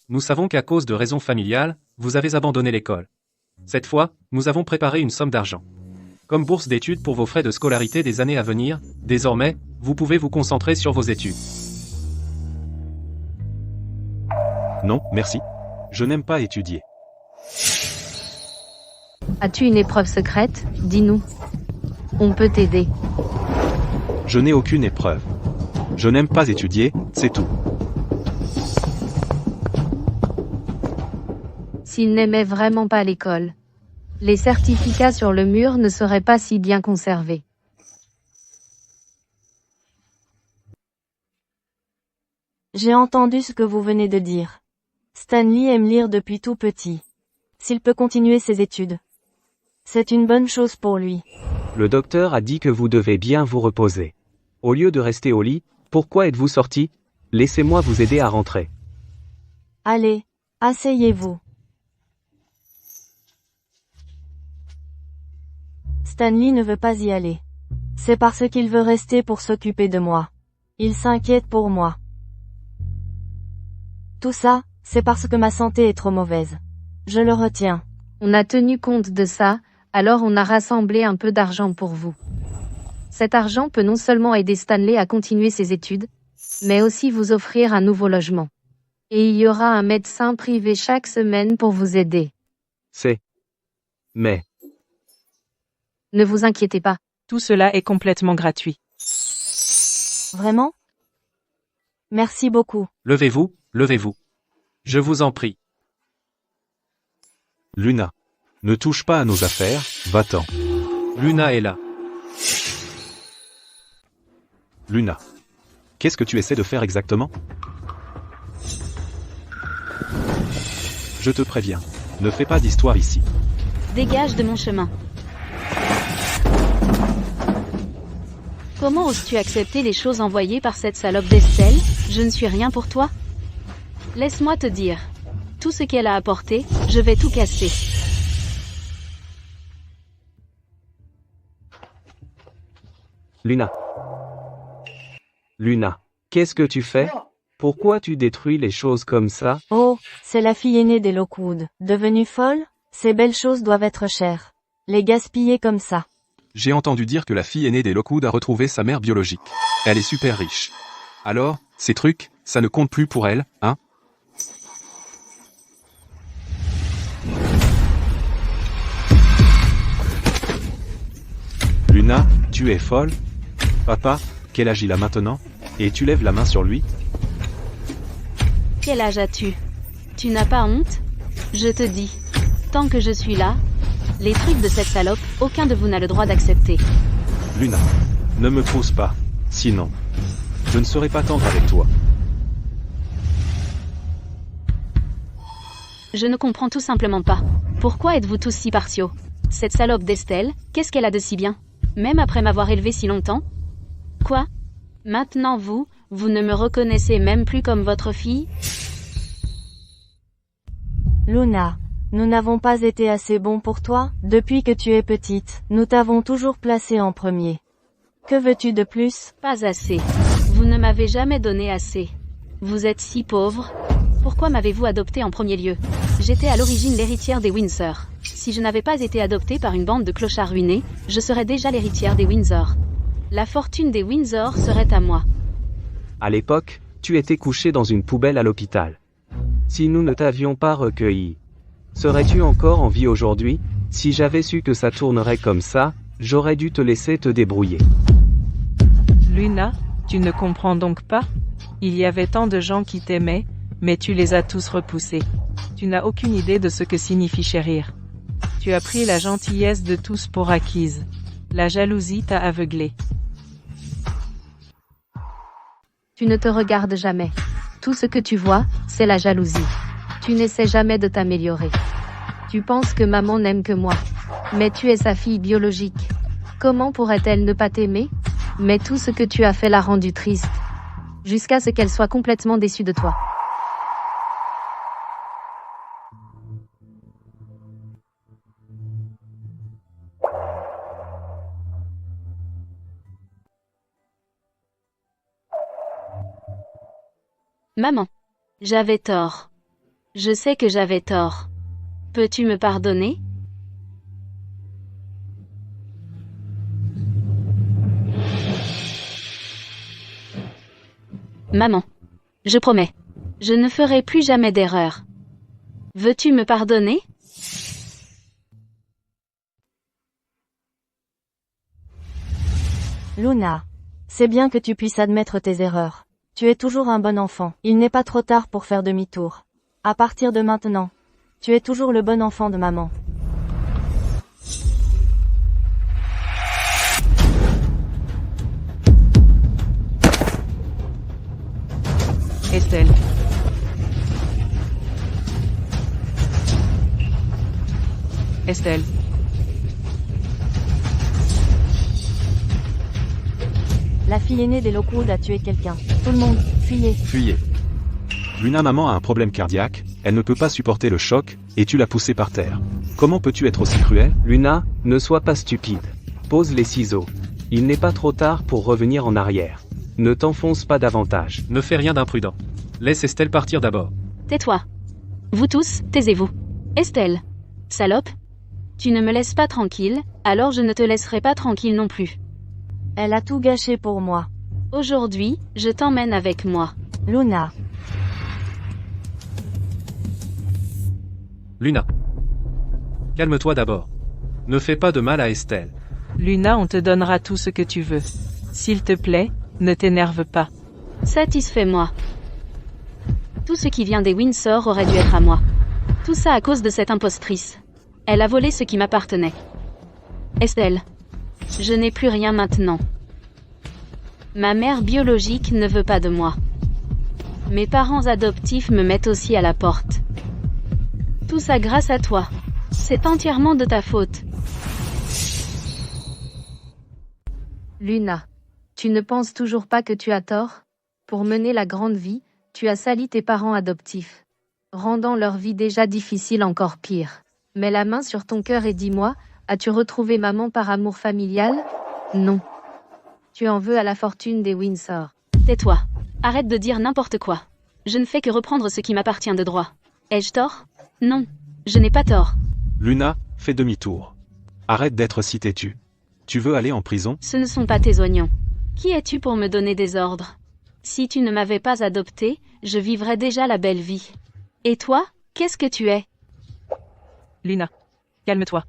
nous savons qu'à cause de raisons familiales, vous avez abandonné l'école. Cette fois, nous avons préparé une somme d'argent. Comme bourse d'études pour vos frais de scolarité des années à venir, désormais, vous pouvez vous concentrer sur vos études. Non, merci. Je n'aime pas étudier. As-tu une épreuve secrète? Dis-nous. On peut t'aider. Je n'ai aucune épreuve. Je n'aime pas étudier, c'est tout. S'il n'aimait vraiment pas l'école, les certificats sur le mur ne seraient pas si bien conservés. J'ai entendu ce que vous venez de dire. Stanley aime lire depuis tout petit. S'il peut continuer ses études, c'est une bonne chose pour lui. Le docteur a dit que vous devez bien vous reposer. Au lieu de rester au lit, pourquoi êtes-vous sorti? Laissez-moi vous aider à rentrer. Allez, asseyez-vous. Stanley ne veut pas y aller. C'est parce qu'il veut rester pour s'occuper de moi. Il s'inquiète pour moi. Tout ça, c'est parce que ma santé est trop mauvaise. Je le retiens. On a tenu compte de ça, alors on a rassemblé un peu d'argent pour vous. Cet argent peut non seulement aider Stanley à continuer ses études, mais aussi vous offrir un nouveau logement. Et il y aura un médecin privé chaque semaine pour vous aider. Mais, Ne vous inquiétez pas. Tout cela est complètement gratuit. Vraiment? Merci beaucoup. Levez-vous, levez-vous. Je vous en prie. Luna. Ne touche pas à nos affaires, va-t'en. Luna est là. Luna. Qu'est-ce que tu essaies de faire exactement? Je te préviens. Ne fais pas d'histoire ici. Dégage de mon chemin. Comment oses-tu accepter les choses envoyées par cette salope d'Estelle? Je ne suis rien pour toi. Laisse-moi te dire. Tout ce qu'elle a apporté, je vais tout casser. Luna. Luna, qu'est-ce que tu fais? Pourquoi tu détruis les choses comme ça? Oh, c'est la fille aînée des Lockwood. Devenue folle? Ces belles choses doivent être chères. Les gaspiller comme ça. J'ai entendu dire que la fille aînée des Lockwood a retrouvé sa mère biologique. Elle est super riche. Alors, ces trucs, ça ne compte plus pour elle, hein? Luna, tu es folle? Papa, quel âge il a maintenant? Et tu lèves la main sur lui? Quel âge as-tu? Tu n'as pas honte? Je te dis. Tant que je suis là, les trucs de cette salope, aucun de vous n'a le droit d'accepter. Luna, ne me pousse pas. Sinon, je ne serai pas tendre avec toi. Je ne comprends tout simplement pas. Pourquoi êtes-vous tous si partiaux? Cette salope d'Estelle, qu'est-ce qu'elle a de si bien? Même après m'avoir élevé si longtemps? Quoi? Maintenant vous ne me reconnaissez même plus comme votre fille? Luna, nous n'avons pas été assez bons pour toi? Depuis que tu es petite, nous t'avons toujours placée en premier. Que veux-tu de plus? Pas assez. Vous ne m'avez jamais donné assez. Vous êtes si pauvre. Pourquoi m'avez-vous adoptée en premier lieu? J'étais à l'origine l'héritière des Windsor. Si je n'avais pas été adoptée par une bande de clochards ruinés, je serais déjà l'héritière des Windsor. La fortune des Windsor serait à moi. À l'époque, tu étais couché dans une poubelle à l'hôpital. Si nous ne t'avions pas recueilli, serais-tu encore en vie aujourd'hui? Si j'avais su que ça tournerait comme ça, j'aurais dû te laisser te débrouiller. Luna, tu ne comprends donc pas? Il y avait tant de gens qui t'aimaient, mais tu les as tous repoussés. Tu n'as aucune idée de ce que signifie chérir. Tu as pris la gentillesse de tous pour acquise. La jalousie t'a aveuglé. Tu ne te regardes jamais. Tout ce que tu vois, c'est la jalousie. Tu n'essaies jamais de t'améliorer. Tu penses que maman n'aime que moi. Mais tu es sa fille biologique. Comment pourrait-elle ne pas t'aimer? Mais tout ce que tu as fait l'a rendue triste. Jusqu'à ce qu'elle soit complètement déçue de toi. Maman. J'avais tort. Je sais que j'avais tort. Peux-tu me pardonner? Maman. Je promets. Je ne ferai plus jamais d'erreur. Veux-tu me pardonner? Luna. C'est bien que tu puisses admettre tes erreurs. Tu es toujours un bon enfant. Il n'est pas trop tard pour faire demi-tour. À partir de maintenant, tu es toujours le bon enfant de maman. Estelle. Estelle. La fille aînée des Lockwood a tué quelqu'un. Tout le monde, fuyez. Fuyez. Luna maman a un problème cardiaque, elle ne peut pas supporter le choc, et tu l'as poussée par terre. Comment peux-tu être aussi cruel? Luna, ne sois pas stupide. Pose les ciseaux. Il n'est pas trop tard pour revenir en arrière. Ne t'enfonce pas davantage. Ne fais rien d'imprudent. Laisse Estelle partir d'abord. Tais-toi. Vous tous, taisez-vous. Estelle. Salope. Tu ne me laisses pas tranquille, alors je ne te laisserai pas tranquille non plus. Elle a tout gâché pour moi. Aujourd'hui, je t'emmène avec moi. Luna. Luna. Calme-toi d'abord. Ne fais pas de mal à Estelle. Luna, on te donnera tout ce que tu veux. S'il te plaît, ne t'énerve pas. Satisfais-moi. Tout ce qui vient des Windsor aurait dû être à moi. Tout ça à cause de cette impostrice. Elle a volé ce qui m'appartenait. Estelle. Je n'ai plus rien maintenant. Ma mère biologique ne veut pas de moi. Mes parents adoptifs me mettent aussi à la porte. Tout ça grâce à toi. C'est entièrement de ta faute. Luna. Tu ne penses toujours pas que tu as tort? Pour mener la grande vie, tu as sali tes parents adoptifs, rendant leur vie déjà difficile encore pire. Mets la main sur ton cœur et dis-moi, as-tu retrouvé maman par amour familial? Non. Tu en veux à la fortune des Windsor. Tais-toi. Arrête de dire n'importe quoi. Je ne fais que reprendre ce qui m'appartient de droit. Ai-je tort? Non. Je n'ai pas tort. Luna, fais demi-tour. Arrête d'être si têtu. Tu veux aller en prison? Ce ne sont pas tes oignons. Qui es-tu pour me donner des ordres? Si tu ne m'avais pas adopté, je vivrais déjà la belle vie. Et toi, qu'est-ce que tu es? Luna. Calme-toi.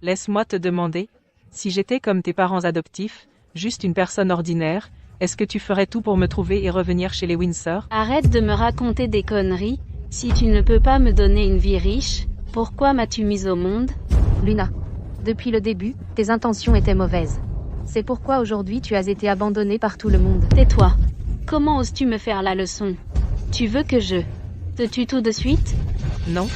Laisse-moi te demander, si j'étais comme tes parents adoptifs, juste une personne ordinaire, est-ce que tu ferais tout pour me trouver et revenir chez les Windsor? Arrête de me raconter des conneries. Si tu ne peux pas me donner une vie riche, pourquoi m'as-tu mise au monde? Luna. Depuis le début, tes intentions étaient mauvaises. C'est pourquoi aujourd'hui tu as été abandonnée par tout le monde. Tais-toi. Comment oses-tu me faire la leçon? Tu veux que je te tue tout de suite? Non.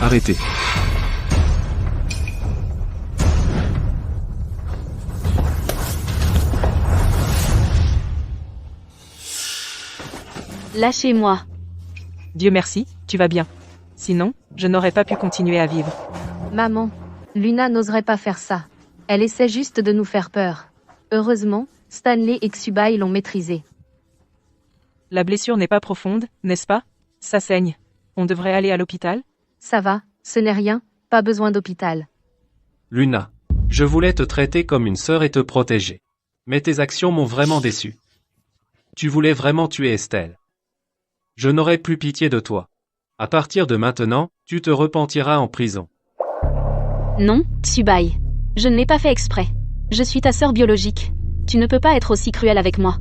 Arrêtez. Lâchez-moi. Dieu merci, tu vas bien. Sinon, je n'aurais pas pu continuer à vivre. Maman. Luna n'oserait pas faire ça. Elle essaie juste de nous faire peur. Heureusement, Stanley et Xubai l'ont maîtrisée. La blessure n'est pas profonde, n'est-ce pas? Ça saigne. On devrait aller à l'hôpital? Ça va, ce n'est rien, pas besoin d'hôpital. Luna. Je voulais te traiter comme une sœur et te protéger. Mais tes actions m'ont vraiment déçu. Tu voulais vraiment tuer Estelle. Je n'aurai plus pitié de toi. À partir de maintenant, tu te repentiras en prison. Non, Tsubai. Je ne l'ai pas fait exprès. Je suis ta sœur biologique. Tu ne peux pas être aussi cruelle avec moi.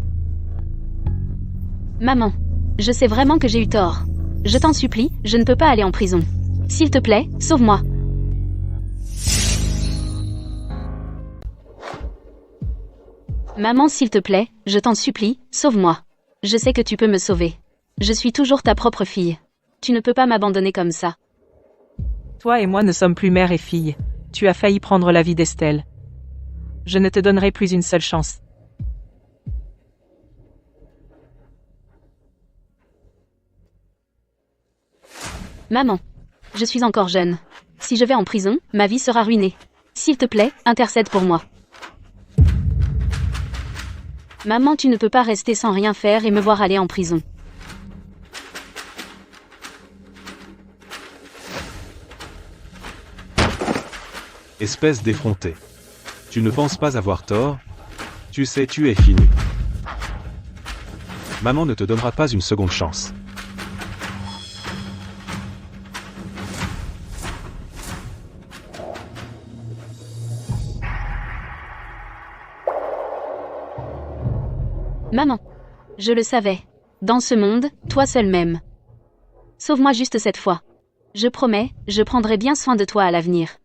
Maman. Je sais vraiment que j'ai eu tort. Je t'en supplie, je ne peux pas aller en prison. S'il te plaît, sauve-moi. Maman, s'il te plaît, je t'en supplie, sauve-moi. Je sais que tu peux me sauver. Je suis toujours ta propre fille. Tu ne peux pas m'abandonner comme ça. Toi et moi ne sommes plus mère et fille. Tu as failli prendre la vie d'Estelle. Je ne te donnerai plus une seule chance. Maman. Je suis encore jeune. Si je vais en prison, ma vie sera ruinée. S'il te plaît, intercède pour moi. Maman, tu ne peux pas rester sans rien faire et me voir aller en prison. Espèce d'effronté. Tu ne penses pas avoir tort? Tu sais, tu es fini. Maman ne te donnera pas une seconde chance. Maman. Je le savais. Dans ce monde, toi seul m'aimes. Sauve-moi juste cette fois. Je promets, je prendrai bien soin de toi à l'avenir.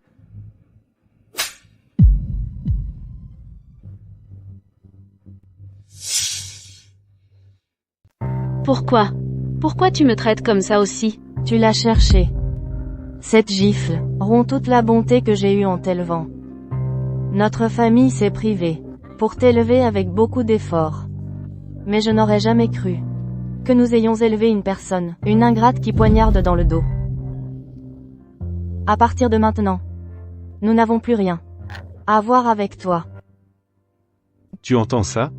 Pourquoi? Pourquoi tu me traites comme ça aussi? Tu l'as cherché. Cette gifle rompt toute la bonté que j'ai eue en t'élevant. Notre famille s'est privée pour t'élever avec beaucoup d'efforts. Mais je n'aurais jamais cru que nous ayons élevé une personne, une ingrate qui poignarde dans le dos. À partir de maintenant, nous n'avons plus rien à voir avec toi. Tu entends ça?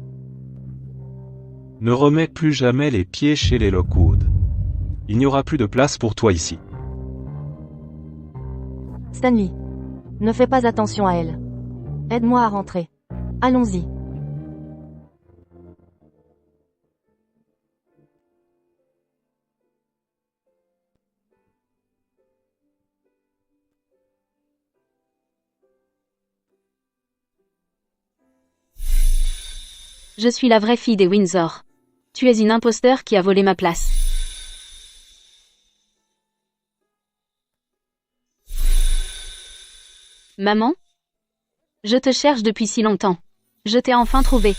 Ne remets plus jamais les pieds chez les Lockwood. Il n'y aura plus de place pour toi ici. Stanley, ne fais pas attention à elle. Aide-moi à rentrer. Allons-y. Je suis la vraie fille des Windsor. Tu es une imposteur qui a volé ma place. Maman? Je te cherche depuis si longtemps. Je t'ai enfin trouvé.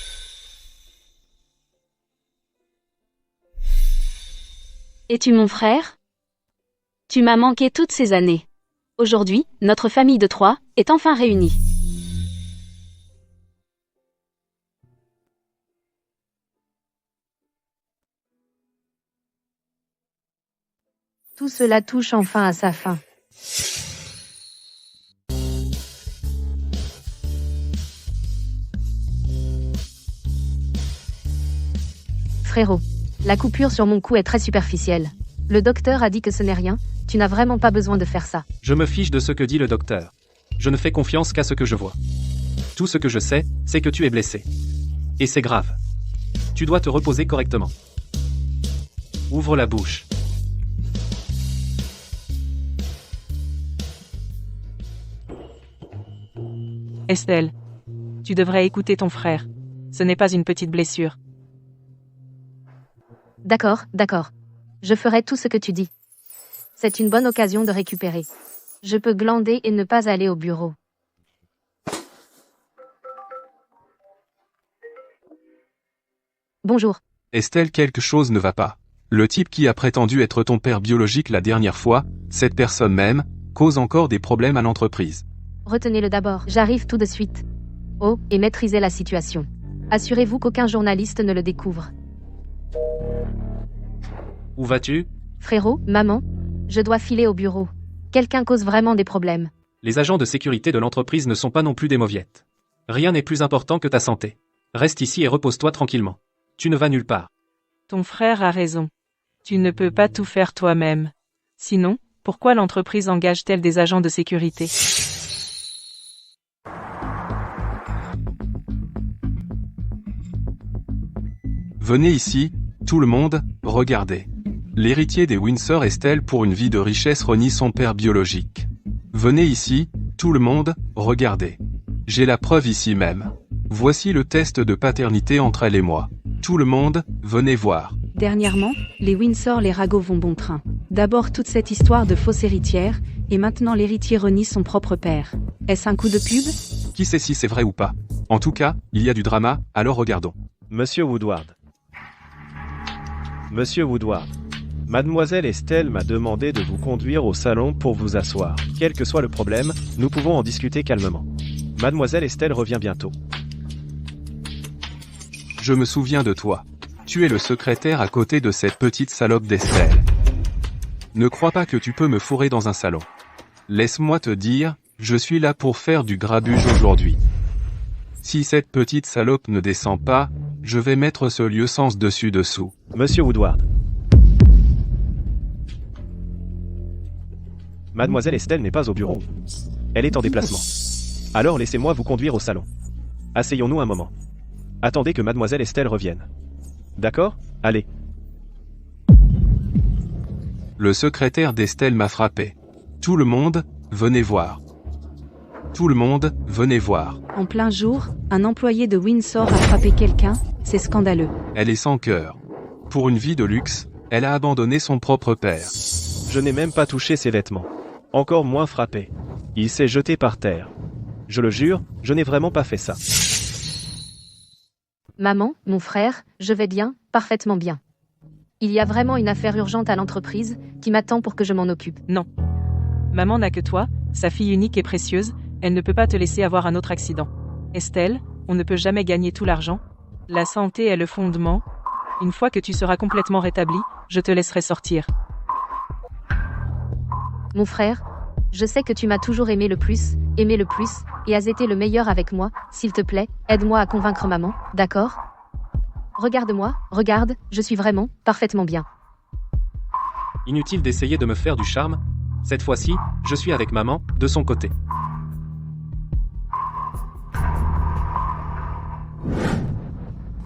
Es-tu mon frère? Tu m'as manqué toutes ces années. Aujourd'hui, notre famille de 3 est enfin réunie. Tout cela touche enfin à sa fin. Frérot, la coupure sur mon cou est très superficielle. Le docteur a dit que ce n'est rien, tu n'as vraiment pas besoin de faire ça. Je me fiche de ce que dit le docteur. Je ne fais confiance qu'à ce que je vois. Tout ce que je sais, c'est que tu es blessé. Et c'est grave. Tu dois te reposer correctement. Ouvre la bouche. Estelle. Tu devrais écouter ton frère. Ce n'est pas une petite blessure. D'accord, d'accord. Je ferai tout ce que tu dis. C'est une bonne occasion de récupérer. Je peux glander et ne pas aller au bureau. Bonjour. Estelle, quelque chose ne va pas. Le type qui a prétendu être ton père biologique la dernière fois, cette personne même, cause encore des problèmes à l'entreprise. Retenez-le d'abord, j'arrive tout de suite. Oh, et maîtrisez la situation. Assurez-vous qu'aucun journaliste ne le découvre. Où vas-tu? Frérot, maman, je dois filer au bureau. Quelqu'un cause vraiment des problèmes. Les agents de sécurité de l'entreprise ne sont pas non plus des mauviettes. Rien n'est plus important que ta santé. Reste ici et repose-toi tranquillement. Tu ne vas nulle part. Ton frère a raison. Tu ne peux pas tout faire toi-même. Sinon, pourquoi l'entreprise engage-t-elle des agents de sécurité? Venez ici, tout le monde, regardez. L'héritier des Windsor Estelle pour une vie de richesse renie son père biologique. Venez ici, Tout le monde, regardez. J'ai la preuve ici même. Voici le test de paternité entre elle et moi. Tout le monde, venez voir. Dernièrement, les Windsor les ragots vont bon train. D'abord toute cette histoire de fausse héritière, et maintenant l'héritier renie son propre père. Est-ce un coup de pub? Qui sait si c'est vrai ou pas? En tout cas, il y a du drama, alors regardons. Monsieur Woodward. Monsieur Woodward. Mademoiselle Estelle m'a demandé de vous conduire au salon pour vous asseoir. Quel que soit le problème, nous pouvons en discuter calmement. Mademoiselle Estelle revient bientôt. Je me souviens de toi. Tu es le secrétaire à côté de cette petite salope d'Estelle. Ne crois pas que tu peux me fourrer dans un salon. Laisse-moi te dire, je suis là pour faire du grabuge aujourd'hui. Si cette petite salope ne descend pas, je vais mettre ce lieu sens dessus-dessous. Monsieur Woodward. Mademoiselle Estelle n'est pas au bureau. Elle est en déplacement. Alors laissez-moi vous conduire au salon. Asseyons-nous un moment. Attendez que Mademoiselle Estelle revienne. D'accord? Allez. Le secrétaire d'Estelle m'a frappé. Tout le monde, venez voir. Tout le monde, venez voir. En plein jour, un employé de Windsor a frappé quelqu'un, c'est scandaleux. Elle est sans cœur. Pour une vie de luxe, elle a abandonné son propre père. Je n'ai même pas touché ses vêtements. Encore moins frappé. Il s'est jeté par terre. Je le jure, je n'ai vraiment pas fait ça. Maman, mon frère, je vais bien, parfaitement bien. Il y a vraiment une affaire urgente à l'entreprise, qui m'attend pour que je m'en occupe. Non. Maman n'a que toi, sa fille unique et précieuse, elle ne peut pas te laisser avoir un autre accident. Estelle, on ne peut jamais gagner tout l'argent. La santé est le fondement. Une fois que tu seras complètement rétabli, je te laisserai sortir. Mon frère, je sais que tu m'as toujours aimé le plus, et as été le meilleur avec moi, s'il te plaît, aide-moi à convaincre maman, d'accord? Regarde-moi, regarde, je suis vraiment, parfaitement bien. Inutile d'essayer de me faire du charme. Cette fois-ci, je suis avec maman, de son côté.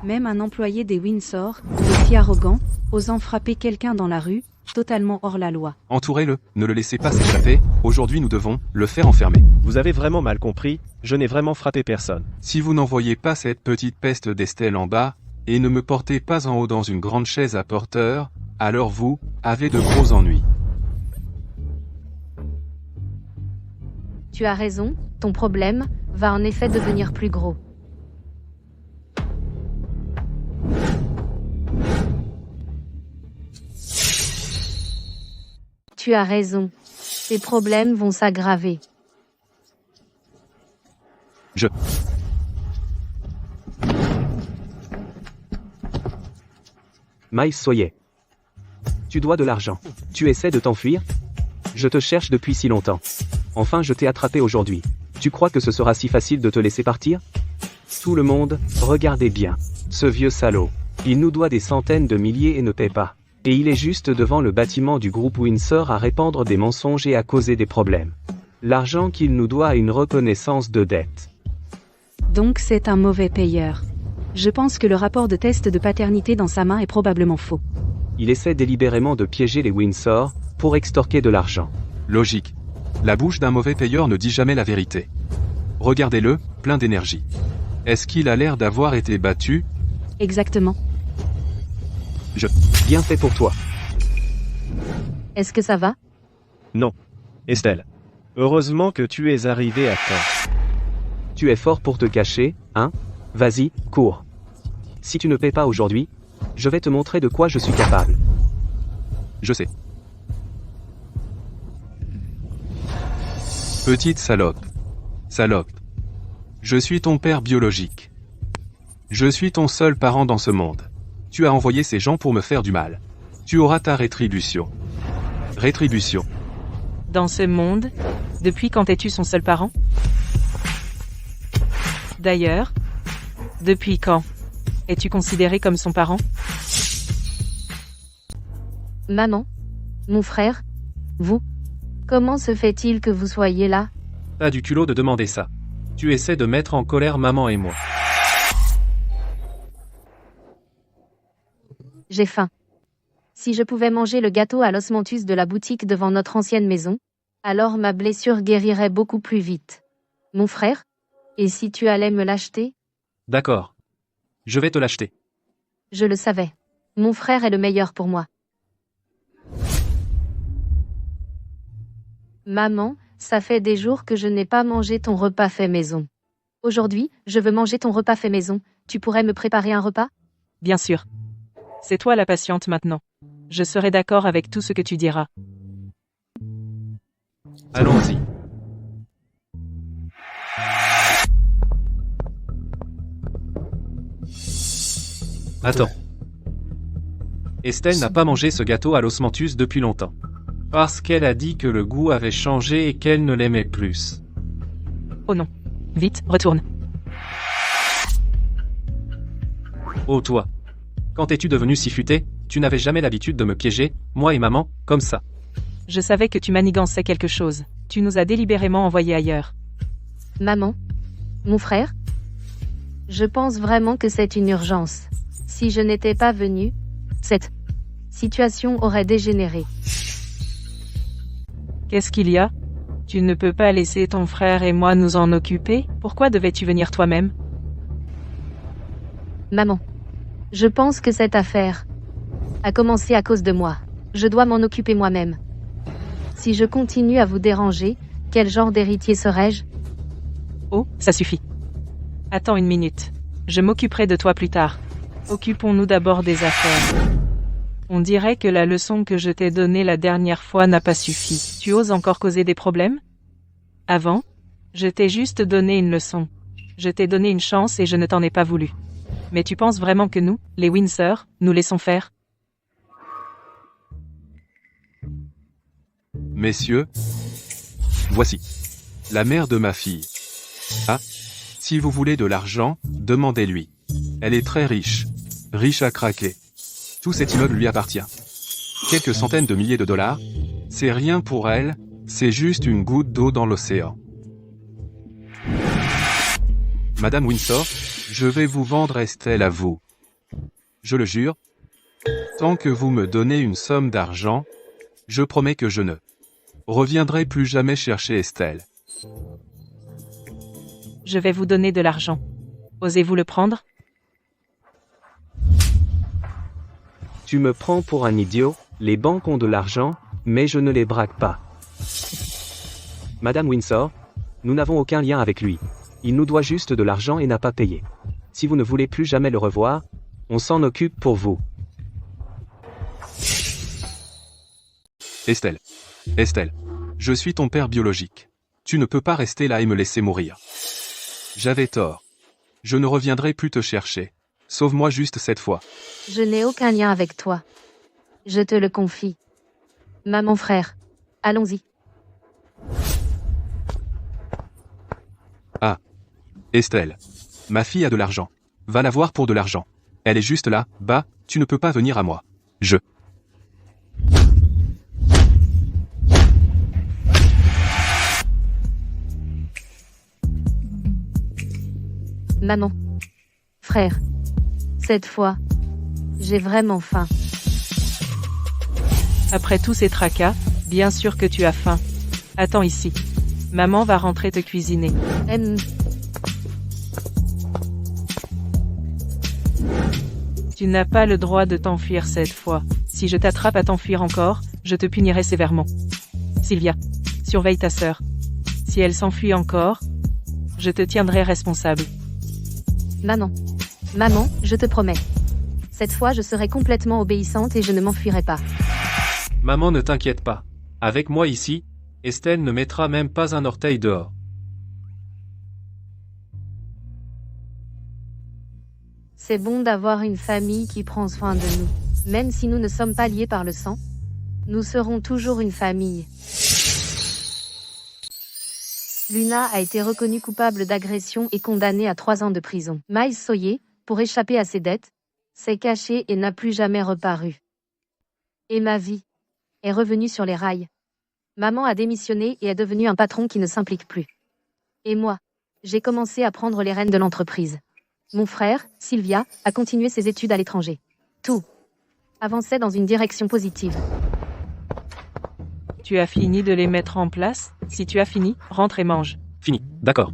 Même un employé des Windsor, aussi arrogant, osant frapper quelqu'un dans la rue, totalement hors la loi. Entourez-le, ne le laissez pas s'échapper, aujourd'hui nous devons le faire enfermer. Vous avez vraiment mal compris, je n'ai vraiment frappé personne. Si vous n'envoyez pas cette petite peste d'Estelle en bas, et ne me portez pas en haut dans une grande chaise à porteur, alors vous avez de gros ennuis. Tu as raison, ton problème va en effet devenir plus gros. Tu as raison. Tes problèmes vont s'aggraver. Miles Soyez. Tu dois de l'argent. Tu essaies de t'enfuir? Je te cherche depuis si longtemps. Enfin je t'ai attrapé aujourd'hui. Tu crois que ce sera si facile de te laisser partir? Tout le monde, regardez bien. Ce vieux salaud. Il nous doit des centaines de milliers et ne paie pas. Et il est juste devant le bâtiment du groupe Windsor à répandre des mensonges et à causer des problèmes. L'argent qu'il nous doit a une reconnaissance de dette. Donc c'est un mauvais payeur. Je pense que le rapport de test de paternité dans sa main est probablement faux. Il essaie délibérément de piéger les Windsor, pour extorquer de l'argent. Logique. La bouche d'un mauvais payeur ne dit jamais la vérité. Regardez-le, plein d'énergie. Est-ce qu'il a l'air d'avoir été battu? Exactement. Bien fait pour toi. Est-ce que ça va? Non. Estelle. Heureusement que tu es arrivée à temps. Tu es fort pour te cacher, hein? Vas-y, cours. Si tu ne paies pas aujourd'hui, je vais te montrer de quoi je suis capable. Je sais. Petite salope. Salope. Je suis ton père biologique. Je suis ton seul parent dans ce monde. Tu as envoyé ces gens pour me faire du mal. Tu auras ta rétribution. Rétribution. Dans ce monde, depuis quand es-tu son seul parent? D'ailleurs, depuis quand es-tu considéré comme son parent? Maman, mon frère, vous, comment se fait-il que vous soyez là? T'as du culot de demander ça. Tu essaies de mettre en colère maman et moi. J'ai faim. Si je pouvais manger le gâteau à l'osmanthus de la boutique devant notre ancienne maison, Alors ma blessure guérirait beaucoup plus vite. Mon frère? Et si tu allais me l'acheter? D'accord. Je vais te l'acheter. Je le savais. Mon frère est le meilleur pour moi. Maman, ça fait des jours que je n'ai pas mangé ton repas fait maison. Aujourd'hui, je veux manger ton repas fait maison. Tu pourrais me préparer un repas? Bien sûr. C'est toi la patiente maintenant. Je serai d'accord avec tout ce que tu diras. Allons-y. Attends. Estelle n'a pas mangé ce gâteau à l'osmanthus depuis longtemps. Parce qu'elle a dit que le goût avait changé et qu'elle ne l'aimait plus. Oh non. Vite, retourne. Oh toi. Quand es-tu devenu si futé? Tu n'avais jamais l'habitude de me piéger, moi et maman, comme ça. Je savais que tu manigançais quelque chose. Tu nous as délibérément envoyés ailleurs. Maman? Mon frère? Je pense vraiment que c'est une urgence. Si je n'étais pas venue, cette situation aurait dégénéré. Qu'est-ce qu'il y a? Tu ne peux pas laisser ton frère et moi nous en occuper? Pourquoi devais-tu venir toi-même? Maman. Je pense que cette affaire a commencé à cause de moi. Je dois m'en occuper moi-même. Si je continue à vous déranger, quel genre d'héritier serais-je? Oh, ça suffit. Attends une minute. Je m'occuperai de toi plus tard. Occupons-nous d'abord des affaires. On dirait que la leçon que je t'ai donnée la dernière fois n'a pas suffi. Tu oses encore causer des problèmes? Avant, je t'ai juste donné une leçon. Je t'ai donné une chance et je ne t'en ai pas voulu. Mais tu penses vraiment que nous, les Windsor, nous laissons faire? Messieurs, voici la mère de ma fille. Ah, si vous voulez de l'argent, demandez-lui. Elle est très riche. Riche à craquer. Tout cet immeuble lui appartient. Quelques centaines de milliers de dollars, c'est rien pour elle, c'est juste une goutte d'eau dans l'océan. Madame Windsor, je vais vous vendre Estelle à vous. Je le jure. Tant que vous me donnez une somme d'argent, je promets que je ne reviendrai plus jamais chercher Estelle. Je vais vous donner de l'argent. Osez-vous le prendre? Tu me prends pour un idiot, les banques ont de l'argent, mais je ne les braque pas. Madame Windsor, nous n'avons aucun lien avec lui. Il nous doit juste de l'argent et n'a pas payé. Si vous ne voulez plus jamais le revoir, on s'en occupe pour vous. Estelle. Estelle. Je suis ton père biologique. Tu ne peux pas rester là et me laisser mourir. J'avais tort. Je ne reviendrai plus te chercher. Sauve-moi juste cette fois. Je n'ai aucun lien avec toi. Je te le confie. Maman frère. Allons-y. Ah. Estelle. Ma fille a de l'argent. Va la voir pour de l'argent. Elle est juste là, bas, tu ne peux pas venir à moi. Je. Maman. Frère. Cette fois, j'ai vraiment faim. Après tous ces tracas, bien sûr que tu as faim. Attends ici. Maman va rentrer te cuisiner. Tu n'as pas le droit de t'enfuir cette fois. Si je t'attrape à t'enfuir encore, je te punirai sévèrement. Sylvia, surveille ta sœur. Si elle s'enfuit encore, je te tiendrai responsable. Maman. Maman, je te promets. Cette fois je serai complètement obéissante et je ne m'enfuirai pas. Maman, ne t'inquiète pas. Avec moi ici, Estelle ne mettra même pas un orteil dehors. C'est bon d'avoir une famille qui prend soin de nous. Même si nous ne sommes pas liés par le sang, nous serons toujours une famille. Luna a été reconnue coupable d'agression et condamnée à 3 ans de prison. Miles Sawyer, pour échapper à ses dettes, s'est caché et n'a plus jamais reparu. Et ma vie est revenue sur les rails. Maman a démissionné et est devenue un patron qui ne s'implique plus. Et moi, j'ai commencé à prendre les rênes de l'entreprise. Mon frère, Sylvia, a continué ses études à l'étranger. Tout avançait dans une direction positive. Tu as fini de les mettre en place? Si tu as fini, rentre et mange. Fini, d'accord.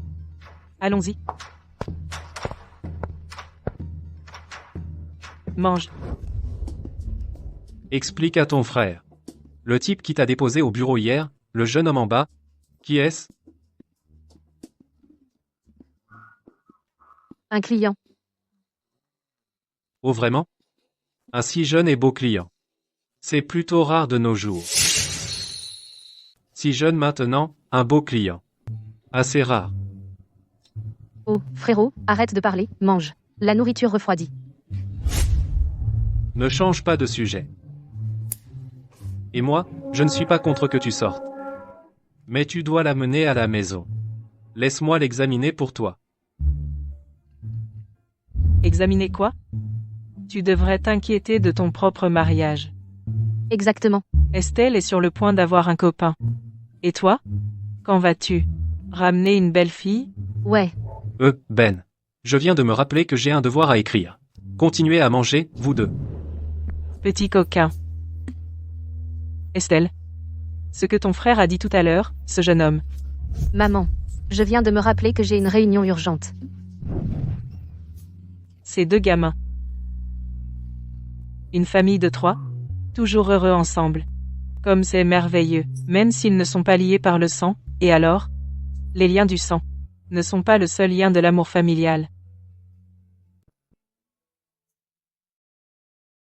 Allons-y. Mange. Explique à ton frère. Le type qui t'a déposé au bureau hier, le jeune homme en bas, qui est-ce? Un client. Oh vraiment? Un si jeune et beau client. C'est plutôt rare de nos jours. Si jeune maintenant, un beau client. Assez rare. Oh, frérot, arrête de parler, mange. La nourriture refroidit. Ne change pas de sujet. Et moi, je ne suis pas contre que tu sortes. Mais tu dois l'amener à la maison. Laisse-moi l'examiner pour toi. Examiner quoi? Tu devrais t'inquiéter de ton propre mariage. Exactement. Estelle est sur le point d'avoir un copain. Et toi? Quand vas-tu? Ramener une belle fille? Ouais. Ben. Je viens de me rappeler que j'ai un devoir à écrire. Continuez à manger, vous deux. Petit coquin. Estelle. Ce que ton frère a dit tout à l'heure, ce jeune homme. Maman. Je viens de me rappeler que j'ai une réunion urgente. Ces deux gamins. Une famille de 3, toujours heureux ensemble. Comme c'est merveilleux, même s'ils ne sont pas liés par le sang, et alors? Les liens du sang ne sont pas le seul lien de l'amour familial.